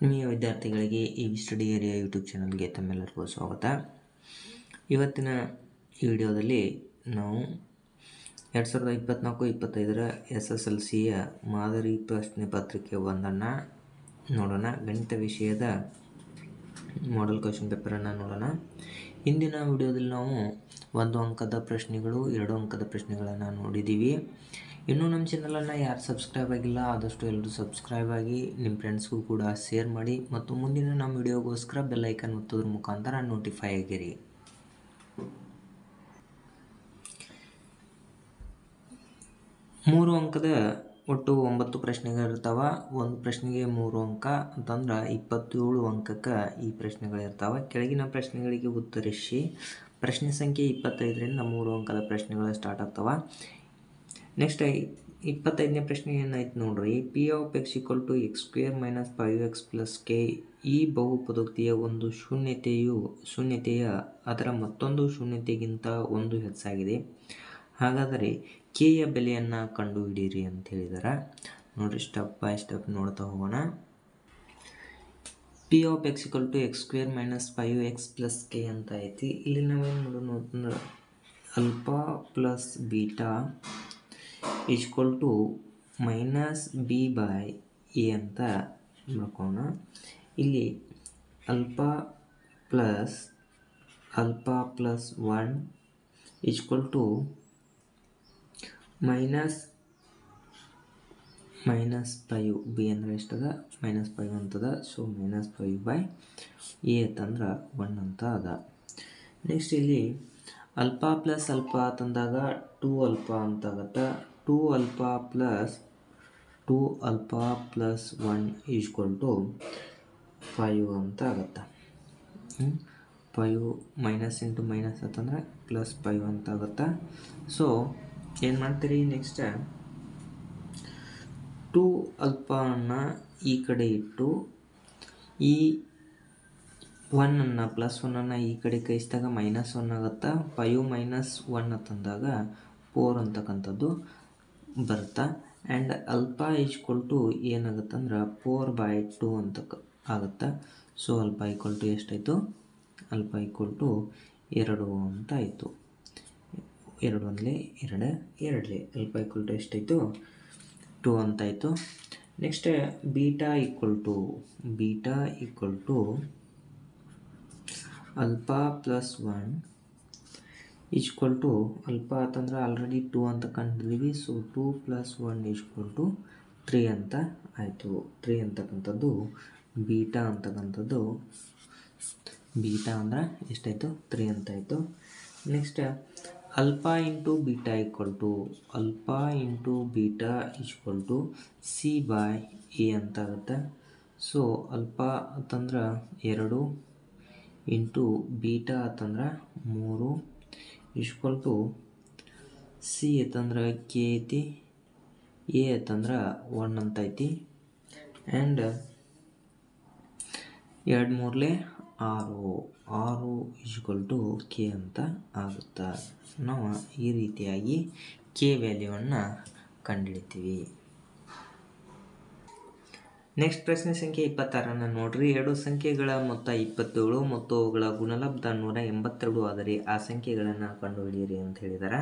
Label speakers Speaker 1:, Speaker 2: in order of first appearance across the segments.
Speaker 1: ಆತ್ಮೀಯ ವಿದ್ಯಾರ್ಥಿಗಳಿಗೆ EV study area YouTube ಚಾನಲ್ಗೆ ತಮ್ಮೆಲ್ಲರಿಗೂ ಸ್ವಾಗತ. ಇವತ್ತಿನ ಈ ವಿಡಿಯೋದಲ್ಲಿ ನಾವು 2024-25ರ SSLCಯ ಮಾದರಿ ಪ್ರಶ್ನೆ ಪತ್ರಿಕೆ ಒಂದನ್ನು ನೋಡೋಣ. ಗಣಿತ ವಿಷಯದ ಮಾಡೆಲ್ ಕ್ವೆಶ್ಚನ್ ಪೇಪರನ್ನು ನೋಡೋಣ. ಹಿಂದಿನ ವಿಡಿಯೋದಲ್ಲಿ ನಾವು 1 ಅಂಕದ ಪ್ರಶ್ನೆಗಳು 2 ಅಂಕದ ಪ್ರಶ್ನೆಗಳನ್ನು ನೋಡಿದ್ದೀವಿ. ಇನ್ನೂ ನಮ್ಮ ಚಾನಲನ್ನು ಯಾರು ಸಬ್ಸ್ಕ್ರೈಬ್ ಆಗಿಲ್ಲ ಆದಷ್ಟು ಎಲ್ಲರೂ ಸಬ್ಸ್ಕ್ರೈಬ್ ಆಗಿ ನಿಮ್ಮ ಫ್ರೆಂಡ್ಸ್ಗೂ ಕೂಡ ಶೇರ್ ಮಾಡಿ ಮತ್ತು ಮುಂದಿನ ನಮ್ಮ ವಿಡಿಯೋಗೋಸ್ಕರ ಬೆಲ್ ಐಕನ್ ಒತ್ತೋದ್ರ ಮುಖಾಂತರ ನೋಟಿಫೈ ಆಗಿರಿ. ಮೂರು ಅಂಕದ ಒಟ್ಟು 9 ಪ್ರಶ್ನೆಗಳಿರ್ತಾವೆ. ಒಂದು ಪ್ರಶ್ನೆಗೆ 3 ಅಂಕ ಅಂತಂದ್ರೆ 27 ಅಂಕಕ್ಕೆ ಈ ಪ್ರಶ್ನೆಗಳಿರ್ತಾವೆ. ಕೆಳಗಿನ ಪ್ರಶ್ನೆಗಳಿಗೆ ಉತ್ತರಿಸಿ. ಪ್ರಶ್ನೆ ಸಂಖ್ಯೆ 25ರಿಂದ 3 ಅಂಕದ ಪ್ರಶ್ನೆಗಳು ಸ್ಟಾರ್ಟ್ ಆಗ್ತವೆ. ನೆಕ್ಸ್ಟ್ 25ನೇ ಪ್ರಶ್ನೆ ಏನಾಯ್ತು ನೋಡ್ರಿ. P of x = x² - 5x + k ಈ ಬಹುಪದೋಕ್ತಿಯ ಒಂದು ಶೂನ್ಯತೆಯ ಅದರ ಮತ್ತೊಂದು ಶೂನ್ಯತೆಗಿಂತ 1 ಹೆಚ್ಚಾಗಿದೆ. ಹಾಗಾದರೆ k ಯ ಬೆಲೆಯನ್ನು ಕಂಡುಹಿಡಿಯಿರಿ ಅಂತ ಹೇಳಿದ್ದಾರೆ. ನೋಡ್ರಿ, ಸ್ಟೆಪ್ ಬೈ ಸ್ಟೆಪ್ ನೋಡ್ತಾ ಹೋಗೋಣ. P of x = x² - 5x + k ಅಂತ ಐತಿ. ಇಲ್ಲಿ ನಾವೇನು ಮಾಡೋಣ ಅಂತಂದ್ರೆ ಅಲ್ಫಾ ಪ್ಲಸ್ ಬೀಟಾ = -b/a ಅಂತ ಮಾಡ್ಕೋಣ. ಇಲ್ಲಿ ಆಲ್ಫಾ ಪ್ಲಸ್ 1 -5 b ಅಂದರೆ ಎಷ್ಟದ -5 ಅಂತದ. ಸೊ -5/a ಅಂತಂದ್ರೆ 1 ಅಂತ ಅದ. ನೆಕ್ಸ್ಟ್ ಇಲ್ಲಿ ಆಲ್ಫಾ ಪ್ಲಸ್ ಆಲ್ಫಾ ತಂದಾಗ 2 ಆಲ್ಫಾ ಅಂತ ಆಗುತ್ತೆ. 2 ಆಲ್ಫಾ ಪ್ಲಸ್ 1 = 5 ಅಂತ ಆಗುತ್ತೆ. 5 ಮೈನಸ್ ಇಂಟು ಮೈನಸ್ ಅಂತಂದ್ರೆ +5 ಅಂತ ಆಗುತ್ತೆ. ಸೊ ಏನು ಮಾಡ್ತೀರಿ, ನೆಕ್ಸ್ಟ್ 2 ಆಲ್ಫಾವನ್ನು ಈ ಕಡೆ ಇಟ್ಟು ಈ 1ಅನ್ನು +1ಅನ್ನು ಈ ಕಡೆ ಕಳಿಸಿದಾಗ -1 ಆಗುತ್ತೆ. 5 - 1 ತಂದಾಗ 4 ಅಂತಕ್ಕಂಥದ್ದು ಬರುತ್ತೆ. ಆ್ಯಂಡ್ ಆಲ್ಫಾ ಏನಾಗುತ್ತೆ ಅಂದ್ರೆ 4/2 ಅಂತ ಆಗುತ್ತೆ. ಸೊ ಆಲ್ಫಾ ಎಷ್ಟಾಯಿತು? ಆಲ್ಫಾ 2 ಅಂತ ಆಯಿತು. 2 1 2 2 ಆಲ್ಫಾ ಎಷ್ಟಾಯಿತು? 2 ಅಂತ ಆಯಿತು. Next beta alpha plus 1 alpha ಅಂತಂದ್ರೆ ಆಲ್ರೆಡಿ 2 ಅಂತ ಕಂಡಿದ್ದೀವಿ. ಸೊ 2 + 1 = 3 ಅಂತ ಆಯಿತು. 3 ಅಂತಕ್ಕಂಥದ್ದು ಬೀಟಾ ಅಂತಕ್ಕಂಥದ್ದು. ಬೀಟಾ ಅಂದ್ರೆ ಎಷ್ಟಾಯಿತು? 3 ಅಂತ ಆಯಿತು. Next alpha into beta C/a ಅಂತ ಆಗುತ್ತೆ. ಸೊ ಆಲ್ಫಾ ಅಂತಂದ್ರೆ 2 ಇಂಟು ಬೀಟಾ ಅಂತಂದ್ರೆ 3 = C ಅಂತಂದ್ರೆ k ಐತಿ, a ಅಂತಂದ್ರೆ 1 ಅಂತ ಐತಿ. ಆ್ಯಂಡ್ 2 3 6 = k ಅಂತ ಆಗುತ್ತೆ. ನಾವು ಈ ರೀತಿಯಾಗಿ k ವ್ಯಾಲ್ಯೂವನ್ನು ಕಂಡುಹಿಡಿತೀವಿ. ನೆಕ್ಸ್ಟ್ ಪ್ರಶ್ನೆ ಸಂಖ್ಯೆ 26 ನೋಡ್ರಿ. 2 ಸಂಖ್ಯೆಗಳ ಮೊತ್ತ 27 ಮತ್ತು ಅವುಗಳ ಗುಣಲಬ್ಧ 182 ಆದರೆ ಆ ಸಂಖ್ಯೆಗಳನ್ನು ಕಂಡುಹಿಡಿಯಿರಿ ಅಂತ ಹೇಳಿದ್ದಾರೆ.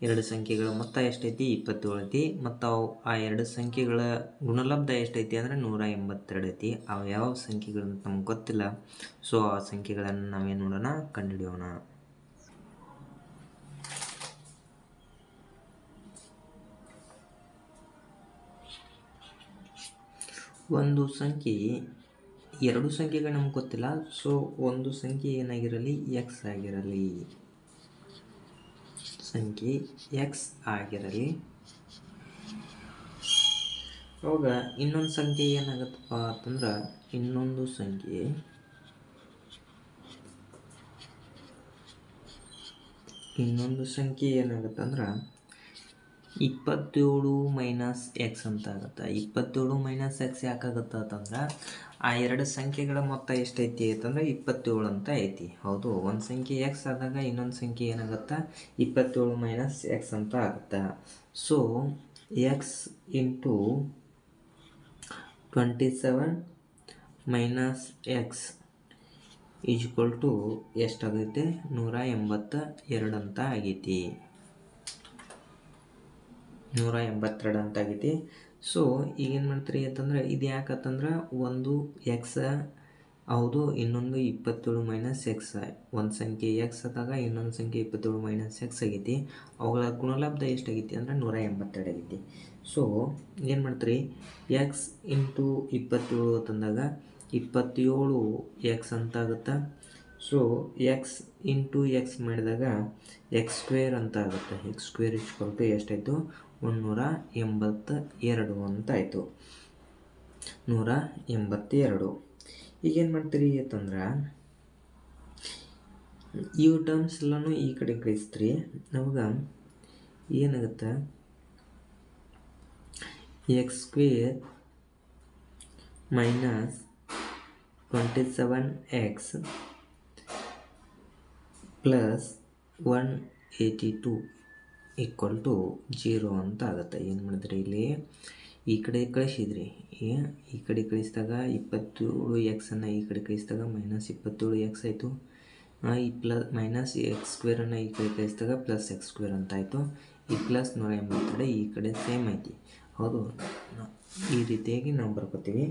Speaker 1: 2 ಸಂಖ್ಯೆಗಳ ಮೊತ್ತ ಎಷ್ಟೈತಿ? 27 ಐತಿ. ಮತ್ತು ಆ 2 ಸಂಖ್ಯೆಗಳ ಗುಣಲಬ್ಧ ಎಷ್ಟೈತಿ ಅಂದರೆ 182 ಐತಿ. ಅವು ಯಾವ ಸಂಖ್ಯೆಗಳು ನಮ್ಗೆ ಗೊತ್ತಿಲ್ಲ. ಸೊ ಆ ಸಂಖ್ಯೆಗಳನ್ನು ನಾವೇನು ಮಾಡೋಣ? ಕಂಡುಹಿಡಿಯೋಣ. ಒಂದು ಸಂಖ್ಯೆ 2 ಸಂಖ್ಯೆಗಳು ನಮ್ಗೆ ಗೊತ್ತಿಲ್ಲ. ಸೊ ಒಂದು ಸಂಖ್ಯೆ ಏನಾಗಿರಲಿ? x ಆಗಿರಲಿ. ಸಂಖ್ಯೆ x ಆಗಿರಲಿ. ಅವಾಗ ಇನ್ನೊಂದು ಸಂಖ್ಯೆ ಏನಾಗುತ್ತಪ್ಪ ಅಂತಂದ್ರೆ ಇನ್ನೊಂದು ಸಂಖ್ಯೆ ಏನಾಗುತ್ತೆ ಅಂದ್ರೆ 27 - x ಅಂತ ಆಗುತ್ತೆ. 27 - x ಯಾಕಾಗುತ್ತೆ ಅಂತಂದ್ರೆ ಆ 2 ಸಂಖ್ಯೆಗಳ ಮೊತ್ತ ಎಷ್ಟೈತಿ ಅಂತಂದ್ರೆ 27 ಅಂತ ಐತಿ. ಹೌದು, ಒಂದು ಸಂಖ್ಯೆ x ಆದಾಗ ಇನ್ನೊಂದು ಸಂಖ್ಯೆ ಏನಾಗುತ್ತೆ? 27 - x ಅಂತ ಆಗುತ್ತೆ. So x × 27 minus x equal to ಎಷ್ಟಾಗೈತೆ 182 ಅಂತ ಆಗೈತಿ. 182 ಅಂತ ಆಗೈತಿ. ಸೊ ಈಗೇನು ಮಾಡ್ತೀರಿ ಅಂತಂದ್ರೆ ಇದು ಯಾಕಂತಂದ್ರೆ ಒಂದು ಎಕ್ಸ್ ಹೌದು, ಇನ್ನೊಂದು 27 ಮೈನಸ್ ಎಕ್ಸ್. ಒಂದು ಸಂಖ್ಯೆ ಎಕ್ಸ್ ಆದಾಗ ಇನ್ನೊಂದು ಸಂಖ್ಯೆ 27 ಮೈನಸ್ ಎಕ್ಸ್ ಆಗೈತಿ. ಅವುಗಳ ಗುಣಲಬ್ಧ ಎಷ್ಟಾಗೈತಿ ಅಂದ್ರೆ 182 ಆಗೈತಿ. ಸೊ ಏನು ಮಾಡ್ತೀರಿ, ಎಕ್ಸ್ ಇಂಟು 27 ಅಂತಂದಾಗ 27 ಎಕ್ಸ್ ಅಂತ ಆಗುತ್ತೆ. ಸೊ ಎಕ್ಸ್ ಇಂಟು ಎಕ್ಸ್ ಮಾಡಿದಾಗ ಎಕ್ಸ್ ಸ್ಕ್ವೇರ್ ಅಂತ ಆಗುತ್ತೆ. ಎಕ್ಸ್ ಸ್ಕ್ವೇರ್ ಈಕ್ವಲ್ ಟು ಎಷ್ಟಾಯಿತು, 182 ಅಂತ ಆಯಿತು. 182. ಈಗೇನು ಮಾಡ್ತೀರಿ ಅಂತಂದ್ರೆ ಇವು ಟರ್ಮ್ಸ್ ಎಲ್ಲನೂ ಈ ಕಡೆ ಕಳಿಸ್ತೀರಿ. ನಮಗೆ ಏನಾಗುತ್ತೆ, x square minus 27x plus 182 equal to 0 ಅಂತ ಆಗುತ್ತೆ. ಏನು ಮಾಡಿದ್ರಿ, ಇಲ್ಲಿ ಈ ಕಡೆ ಕಳಿಸಿದ್ರಿ. ಈ ಕಡೆ ಕಳಿಸಿದಾಗ 27x ಅನ್ನು ಈ ಕಡೆ ಕಳಿಸಿದಾಗ ಮೈನಸ್ 27x ಆಯಿತು. ಈ ಮೈನಸ್ ಎಕ್ಸ್ ಸ್ಕ್ವೇರನ್ನು ಈ ಕಡೆ ಕಳಿಸಿದಾಗ ಪ್ಲಸ್ ಎಕ್ಸ್ ಸ್ಕ್ವೇರ್ ಅಂತ ಆಯಿತು. ಈ ಪ್ಲಸ್ 182 ಈ ಕಡೆ ಸೇಮ್ ಐತಿ. ಹೌದು, ಈ ರೀತಿಯಾಗಿ ನಾವು ಬರ್ಕೋತೀವಿ.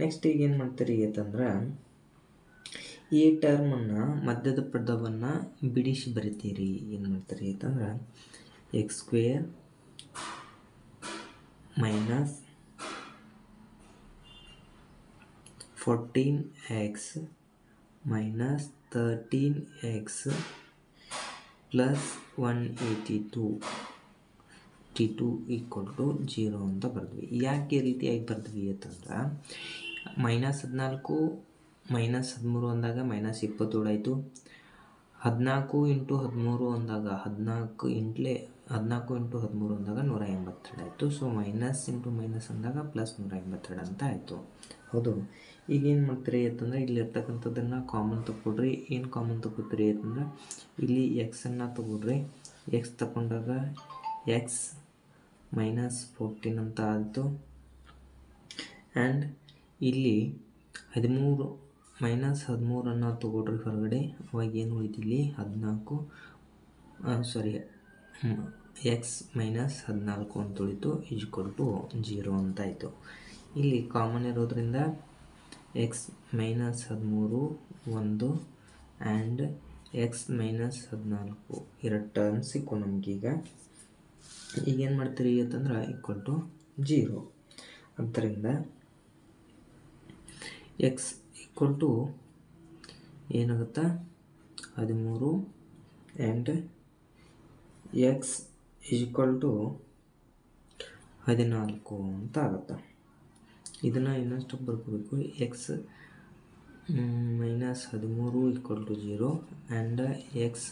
Speaker 1: ನೆಕ್ಸ್ಟ್ ಈಗ ಏನು ಮಾಡ್ತೀರಿ ಅಂತಂದ್ರೆ ಈ ಟರ್ಮನ್ನು ಮಧ್ಯದ ಪದವನ್ನು ಬಿಡಿಸಿ ಬರಿತೀರಿ. ಏನು ಮಾಡ್ತೀರಿ ಅಂತಂದ್ರೆ x square minus 14x minus 13x plus 182 equal to 0 ಅಂತ ಬರ್ದ್ವಿ. ಯಾಕೆ ಈ ರೀತಿಯಾಗಿ ಬರ್ದ್ವಿ ಅಂತಂದ್ರೆ ಮೈನಸ್ 14 ಮೈನಸ್ 13 ಅಂದಾಗ ಮೈನಸ್ 27 ಆಯಿತು. 14 ಇಂಟು 13 ಅಂದಾಗ 14 ಇಂಟು 13 ಅಂದಾಗ 182 ಆಯಿತು. ಸೊ ಮೈನಸ್ ಇಂಟು ಮೈನಸ್ ಅಂದಾಗ ಪ್ಲಸ್ 182 ಅಂತ ಆಯಿತು. ಹೌದು, ಈಗೇನು ಮಾಡ್ತೀರಿ ಅಂತಂದರೆ ಇಲ್ಲಿರ್ತಕ್ಕಂಥದ್ದನ್ನು ಕಾಮನ್ ತಗೊಳ್ರಿ. ಏನು ಕಾಮನ್ ತಗೋತೀರಿ ಅಂತಂದ್ರೆ ಇಲ್ಲಿ ಎಕ್ಸನ್ನು ತಗೊಳ್ರಿ. ಎಕ್ಸ್ ತಗೊಂಡಾಗ ಎಕ್ಸ್ ಮೈನಸ್ 14 ಅಂತ ಆಯಿತು. ಆ್ಯಂಡ್ ಇಲ್ಲಿ 13 ಮೈನಸ್ 13 ತಗೊಳ್ರಿ ಹೊರಗಡೆ. ಅವಾಗ ಏನು ಉಳಿತು, ಇಲ್ಲಿ 14 ಎಕ್ಸ್ ಮೈನಸ್ 14 ಅಂತ ಉಳಿತು ಈಕ್ವಲ್ ಟು 0 ಅಂತ ಆಯಿತು. ಇಲ್ಲಿ ಕಾಮನ್ ಇರೋದ್ರಿಂದ X minus 13 1 and x minus 14 2 terms ಸಿಕ್ಕು ನಮಗೀಗ. ಈಗೇನು ಮಾಡ್ತೀರಿ ಅಂತಂದ್ರೆ ಈಕ್ವಲ್ ಟು 0. ಆದ್ದರಿಂದ ಎಕ್ಸ್ ಈಕ್ವಲ್ ಟು ಏನಾಗುತ್ತೆ 13 ಆ್ಯಂಡ್ ಎಕ್ಸ್ ಈಕ್ವಲ್ ಟು 14 ಅಂತ ಆಗುತ್ತೆ. ಇದನ್ನು ಇನ್ನಷ್ಟು ಬರ್ಕೋಬೇಕು. X minus 13 equal to 0 and x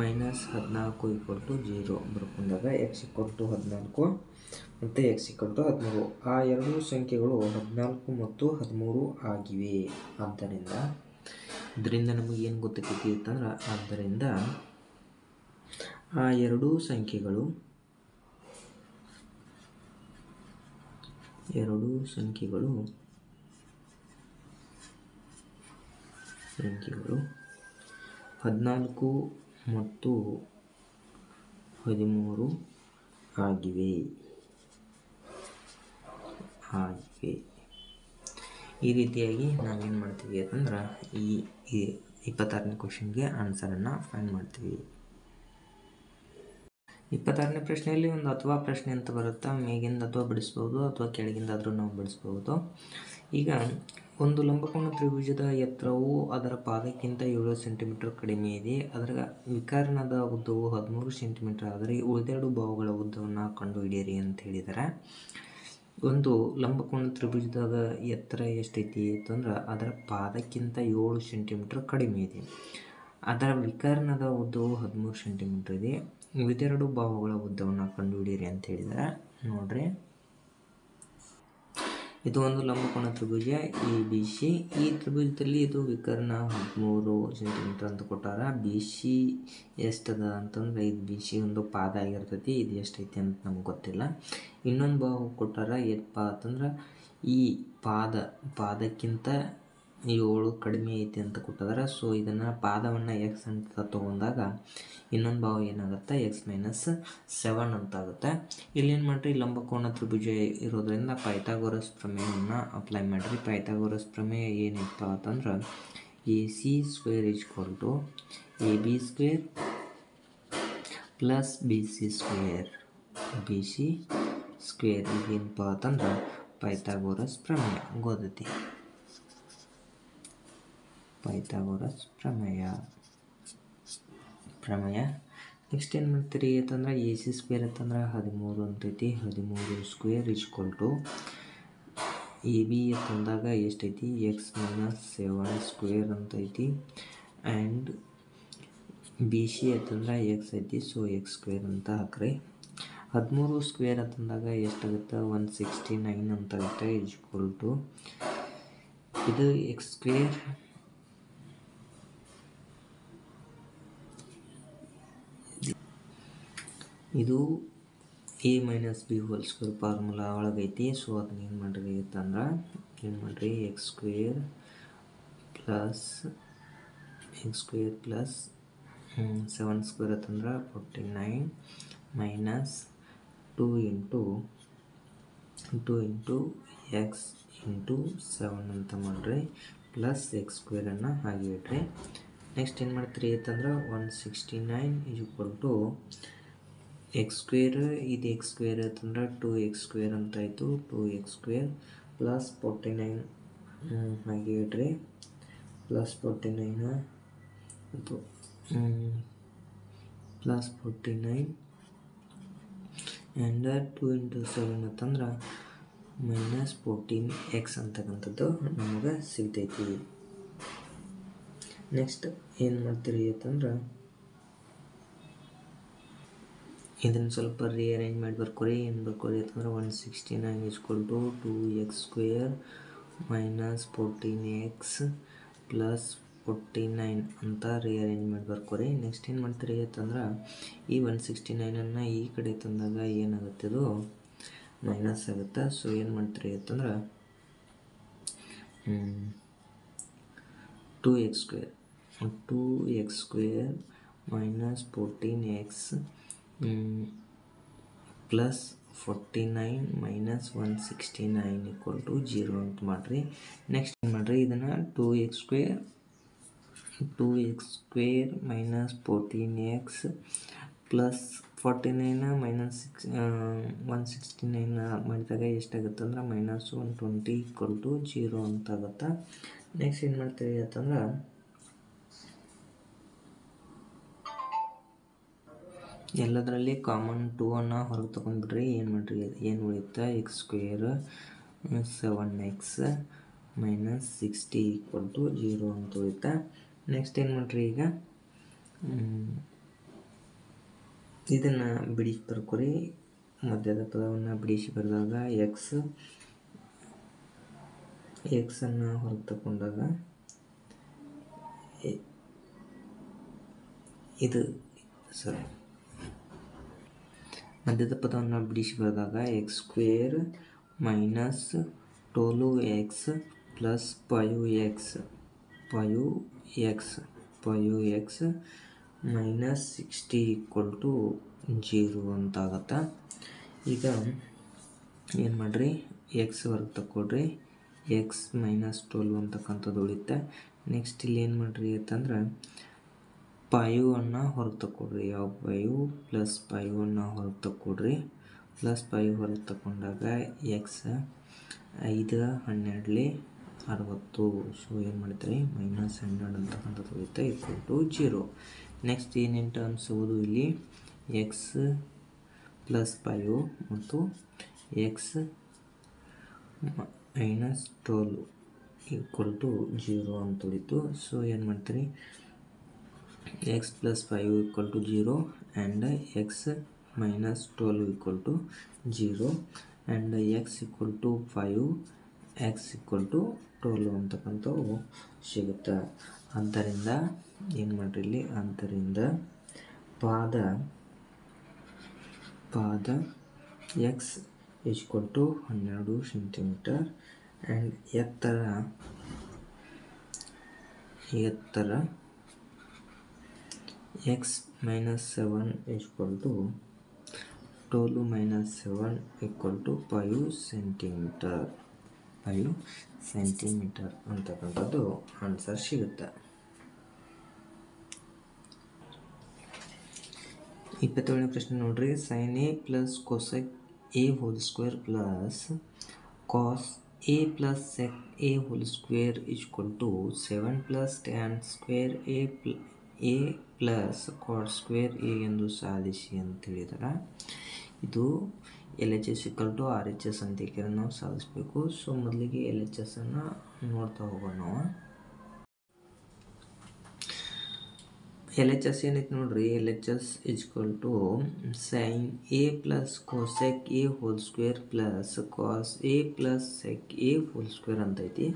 Speaker 1: minus 14 equal to 0 ಬರ್ಕೊಂಡಾಗ ಎಕ್ಸ್ ಈಕ್ವಲ್ ಟು 14 ಮತ್ತು ಎಕ್ಸ್ ಈಕ್ವಲ್ ಟು 13. ಆ ಎರಡೂ ಸಂಖ್ಯೆಗಳು 14 ಮತ್ತು 13 ಆಗಿವೆ. ಆದ್ದರಿಂದ ಇದರಿಂದ ನಮಗೆ ಏನು ಗೊತ್ತಾಗ್ತೈತಿ ಅಂತಂದ್ರೆ, ಆದ್ದರಿಂದ ಆ ಎರಡೂ ಸಂಖ್ಯೆಗಳು 14 ಮತ್ತು 13 ಆಗಿವೆ. ಈ ರೀತಿಯಾಗಿ ನಾವೇನು ಮಾಡ್ತೀವಿ ಅಂತಂದ್ರೆ ಈ 26ನೇ ಕ್ವಶನ್ಗೆ ಆನ್ಸರನ್ನು ಫೈಂಡ್ ಮಾಡ್ತೀವಿ. 26ನೇ ಪ್ರಶ್ನೆಯಲ್ಲಿ ಒಂದು ಅಥವಾ ಪ್ರಶ್ನೆ ಅಂತ ಬರುತ್ತಾ, ಮೇಗಿಂದ ಅಥವಾ ಬಿಡಿಸ್ಬೋದು ಅಥವಾ ಕೆಳಗಿಂದಾದರೂ ನಾವು ಬಿಡಿಸ್ಬೋದು. ಈಗ ಒಂದು ಲಂಬಕೋನ ತ್ರಿಭುಜದ ಎತ್ತರವು ಅದರ ಪಾದಕ್ಕಿಂತ 7 ಸೆಂಟಿಮೀಟರ್ ಕಡಿಮೆ ಇದೆ. ಅದರ ವಿಕರ್ಣದ ಉದ್ದವು 13 ಸೆಂಟಿಮೀಟರ್ ಆದರೆ ಉಳಿದೆರಡು ಬಾಹುಗಳ ಉದ್ದವನ್ನು ಕಂಡುಹಿಡಿಯಿರಿ ಅಂತ ಹೇಳಿದ್ದಾರೆ. ಒಂದು ಲಂಬಕೋನ ತ್ರಿಭುಜದ ಎತ್ತರ ಎಷ್ಟೈತಿ ಅಂತಂದ್ರೆ ಅದರ ಪಾದಕ್ಕಿಂತ 7 ಸೆಂಟಿಮೀಟರ್ ಕಡಿಮೆ ಇದೆ. ಅದರ ವಿಕರ್ಣದ ಉದ್ದವು 13 ಸೆಂಟಿಮೀಟರ್ ಇದೆ. ಉಳಿದೆರಡು ಬಾಹುಗಳ ಉದ್ದವನ್ನು ಕಂಡುಹಿಡಿಯಿರಿ ಅಂತ ಹೇಳಿದ್ದಾರೆ. ನೋಡ್ರಿ, ಇದು ಒಂದು ಲಂಬಕೋನ ತ್ರಿಭುಜ ABC. ಈ ತ್ರಿಭುಜದಲ್ಲಿ ಇದು ವಿಕರ್ಣ 13 ಸೆಂಟಿಮೀಟರ್ ಅಂತ ಕೊಟ್ಟಾರ. BC ಎಷ್ಟದ ಅಂತಂದ್ರೆ ಇದು BC ಒಂದು ಪಾದ ಆಗಿರ್ತೈತಿ. ಇದು ಎಷ್ಟೈತಿ ಅಂತ ನಮ್ಗೆ ಗೊತ್ತಿಲ್ಲ. ಇನ್ನೊಂದು ಬಾಹು ಕೊಟ್ಟಾರ. ಏನಪ್ಪ ಅಂತಂದ್ರೆ ಈ ಪಾದಕ್ಕಿಂತ 7 ಕಡಿಮೆ ಐತಿ ಅಂತ ಕೊಟ್ಟಿದ್ದಾರೆ. ಸೊ ಇದನ್ನು ಪಾದವನ್ನು ಎಕ್ಸ್ ಅಂತ ತೊಗೊಂಡಾಗ ಇನ್ನೊಂದು ಭಾವ ಏನಾಗುತ್ತೆ, ಎಕ್ಸ್ ಮೈನಸ್ 7 ಅಂತ ಆಗುತ್ತೆ. ಇಲ್ಲೇನು ಮಾಡಿರಿ, ಲಂಬಕೋನ ತ್ರಿಭುಜ ಇರೋದ್ರಿಂದ ಪೈಥಾಗೋರಸ್ ಪ್ರಮೇಯವನ್ನು ಅಪ್ಲೈ ಮಾಡಿರಿ. ಪೈಥಾಗೋರಸ್ ಪ್ರಮೇಯ ಏನಿಪ್ಪ ಅಂತಂದ್ರೆ AC square equal to AB square plus BC square. BC square ಇದೇನಪ್ಪ ಅಂತಂದ್ರೆ ಪೈಥಾಗೋರಸ್ ಪ್ರಮೇಯ ಗೊತ್ತೈತಿ. ಪೈಥಾಗೋರಸ್ ಪ್ರಮೇಯ ನೆಕ್ಸ್ಟ್ ಏನು ಮಾಡ್ತೀರಿ ಅಂತಂದ್ರೆ AC ಸ್ಕ್ವೇರ್ ಅಂತಂದ್ರೆ 13 ಅಂತೈತಿ. 13 ಸ್ಕ್ವೇರ್ ಈಕ್ವಲ್ ಟು AB ಅಂತಂದಾಗ ಎಷ್ಟೈತಿ, ಎಕ್ಸ್ ಮೈನಸ್ 7 ಸ್ಕ್ವೇರ್ ಅಂತೈತಿ. ಆ್ಯಂಡ್ BC ಅಂತಂದ್ರೆ ಎಕ್ಸ್ ಐತಿ, ಸೊ ಎಕ್ಸ್ ಸ್ಕ್ವೇರ್ ಅಂತ ಹಾಕ್ರಿ. 13 ಸ್ಕ್ವೇರ್ ಅಂತಂದಾಗ ಎಷ್ಟಾಗುತ್ತೆ, 169 ಅಂತ ಆಗುತ್ತೆ. ಈಕ್ವಲ್ ಟು ಇದು ಎಕ್ಸ್ ಸ್ಕ್ವೇರ್ ಇದು A minus B whole square formula ಒಳಗೈತಿ. ಸೊ ಅದನ್ನ ಏನು ಮಾಡಿರಿ ಅಂತಂದ್ರೆ ಎಕ್ಸ್ ಸ್ಕ್ವೇರ್ ಪ್ಲಸ್ 7 ಸ್ಕ್ವೇರ್ ಅಂತಂದ್ರೆ 49 ಮೈನಸ್ 2 ಇಂಟು ಎಕ್ಸ್ ಇಂಟು 7 ಅಂತ ಮಾಡಿರಿ ಪ್ಲಸ್ ಎಕ್ಸ್ ಸ್ಕ್ವೇರನ್ನು ಹಾಗೆ ಇಡ್ರಿ. ನೆಕ್ಸ್ಟ್ ಏನು ಮಾಡ್ತೀರಿ ಅಂತಂದ್ರೆ 169 ಈಕ್ವಲ್ ಟು ಎಕ್ಸ್ ಸ್ಕ್ವೇರ್, ಇದು ಎಕ್ಸ್ ಸ್ಕ್ವೇರ್ ಅಂತಂದ್ರೆ 2x ಸ್ಕ್ವೇರ್ ಅಂತ ಆಯಿತು. 2x ಸ್ಕ್ವೇರ್ ಪ್ಲಸ್ 49 ಹಾಗೆ ಇಡ್ರಿ ಪ್ಲಸ್ 49 ಪ್ಲಸ್ 49 ಆ್ಯಂಡ್ 2 ಇಂಟು 7 ಅಂತಂದ್ರೆ ಮೈನಸ್ 14x ಅಂತಕ್ಕಂಥದ್ದು ನಮಗೆ ಸಿಗ್ತೈತಿ. ನೆಕ್ಸ್ಟ್ ಏನು ಮಾಡ್ತೀರಿ ಅಂತಂದ್ರೆ ಇದನ್ನು ಸ್ವಲ್ಪ ರಿಅರೇಂಜ್ ಮಾಡಿ ಬರ್ಕೊರಿ. ಏನು ಬರ್ಕೊರಿ ಅಂತಂದ್ರೆ 169 equal to 2x square minus 14x plus 49 ಅಂತ ರಿಅರೇಂಜ್ ಮಾಡಿ ಬರ್ಕೊರಿ. ನೆಕ್ಸ್ಟ್ ಏನು ಮಾಡ್ತೀರಿ ಅಂತಂದ್ರೆ ಈ 169ಅನ್ನು ಈ ಕಡೆ ತಂದಾಗ ಏನಾಗುತ್ತೆ, ಇದು ಮೈನಸ್ ಆಗುತ್ತೆ. ಸೊ ಏನು ಮಾಡ್ತೀರಿ ಅಂತಂದ್ರೆ 2x square minus 14x plus 49 minus 169 equal to 0 ಅಂತ ಮಾಡಿರಿ. ನೆಕ್ಸ್ಟ್ ಏನು ಮಾಡಿರಿ, ಇದನ್ನು 2x square minus 14x plus 49 minus 169 ಮಾಡಿದಾಗ ಎಷ್ಟಾಗುತ್ತೆ ಅಂದ್ರೆ ಮೈನಸ್ 120 ಈಕ್ವಲ್ ಟು 0 ಅಂತ ಆಗುತ್ತೆ. ನೆಕ್ಸ್ಟ್ ಏನು ಮಾಡ್ತೀವಿ ಅಂತಂದ್ರೆ ಎಲ್ಲದರಲ್ಲಿ ಕಾಮನ್ 2ಅನ್ನು ಹೊರಗೆ ತೊಗೊಂಡ್ಬಿಡ್ರಿ. ಏನು ಮಾಡಿರಿ, ಏನು ಉಳಿಯುತ್ತೆ, x square 7x minus 60 equal to 0 ಅಂತ ಉಳಿಯುತ್ತೆ. ನೆಕ್ಸ್ಟ್ ಏನು ಮಾಡಿರಿ, ಈಗ ಇದನ್ನು ಬಿಡಿಸಿ ಬರ್ಕೊರಿ. ಮಧ್ಯದ ಪದವನ್ನು ಬಿಡಿಸಿ ಬರೆದಾಗ ಎಕ್ಸನ್ನು ಹೊರಗೆ ತಗೊಂಡಾಗ ಇದು ಮಧ್ಯದ ಪದವನ್ನು ಬಿಡಿಸಿ ಬರೆದಾಗ x square minus 12x plus 5x minus 60 equal to 0 ಅಂತ ಆಗುತ್ತೆ. ಈಗ ಏನು ಮಾಡಿರಿ, ಎಕ್ಸ್ ಹೊರಗೆ ತಗೊಳ್ರಿ, ಎಕ್ಸ್ ಮೈನಸ್ 12 ಅಂತಕ್ಕಂಥದ್ದು ಉಳಿಯುತ್ತೆ. ನೆಕ್ಸ್ಟ್ ಇಲ್ಲಿ ಏನು ಮಾಡಿರಿ ಅಂತಂದ್ರೆ 5ಅನ್ನು ಹೊರಗೆ ತಗೊಳ್ರಿ. ಯಾವ 5 ಪ್ಲಸ್ 5ಅನ್ನು ಹೊರಗೆ ತಗೊಳ್ರಿ. ಪ್ಲಸ್ 5 ಹೊರಗೆ ತಗೊಂಡಾಗ ಎಕ್ಸ್ 5 12 60. ಸೊ ಏನು ಮಾಡ್ತೀರಿ, ಮೈನಸ್ 12 ಅಂತಕ್ಕಂಥದ್ದು ಉಳಿಯುತ್ತೆ ಈಕ್ವಲ್ ಟು 0. ನೆಕ್ಸ್ಟ್ ಏನೇನು ಟರ್ಮ್ಸ್ ಓದು ಇಲ್ಲಿ, ಎಕ್ಸ್ ಪ್ಲಸ್ 5 ಮತ್ತು ಎಕ್ಸ್ ಮೈನಸ್ 12 ಈಕ್ವಲ್ ಟು 0 ಅಂತ ಉಳಿತು. ಸೊ ಏನು ಮಾಡ್ತೀರಿ, x plus 5 equal to 0 and x minus 12 equal to 0 and x equal to 5 x equal to 12 ಅಂತಕ್ಕಂಥವು ಸಿಗುತ್ತೆ. ಆದ್ದರಿಂದ ಏನು ಮಾಡ್ರಿ ಇಲ್ಲಿ, ಆದ್ದರಿಂದ ಪಾದ x equal to 12 centimetre and ಎತ್ತರ ಈಗ ಥರ x minus 7 equal to 12 minus 7 equal to 5 centimetre ಅಂತಕ್ಕಂಥದ್ದು ಆನ್ಸರ್ ಸಿಗುತ್ತೆ. 27ನೇ ಪ್ರಶ್ನೆ ನೋಡ್ರಿ. Sine A plus cosec A whole square plus cos A plus sec A whole square equal to 7 plus tan square A plus cot square A ಎಂದು ಸಾಧಿಸಿ ಅಂತ ಹೇಳಿದಾರೆ. ಇದು LHS = RHS ಅಂತ ನಾವು ಸಾಧಿಸಬೇಕು. ಸೊ ಮೊದಲಿಗೆ LHS ಅನ್ನು ನೋಡ್ತಾ ಹೋಗೋಣ. ನಾವು LHS ಏನೈತೆ ನೋಡ್ರಿ. LHS = sine A plus cosec A whole square plus cos A plus sec A whole square ಅಂತ ಐತಿ.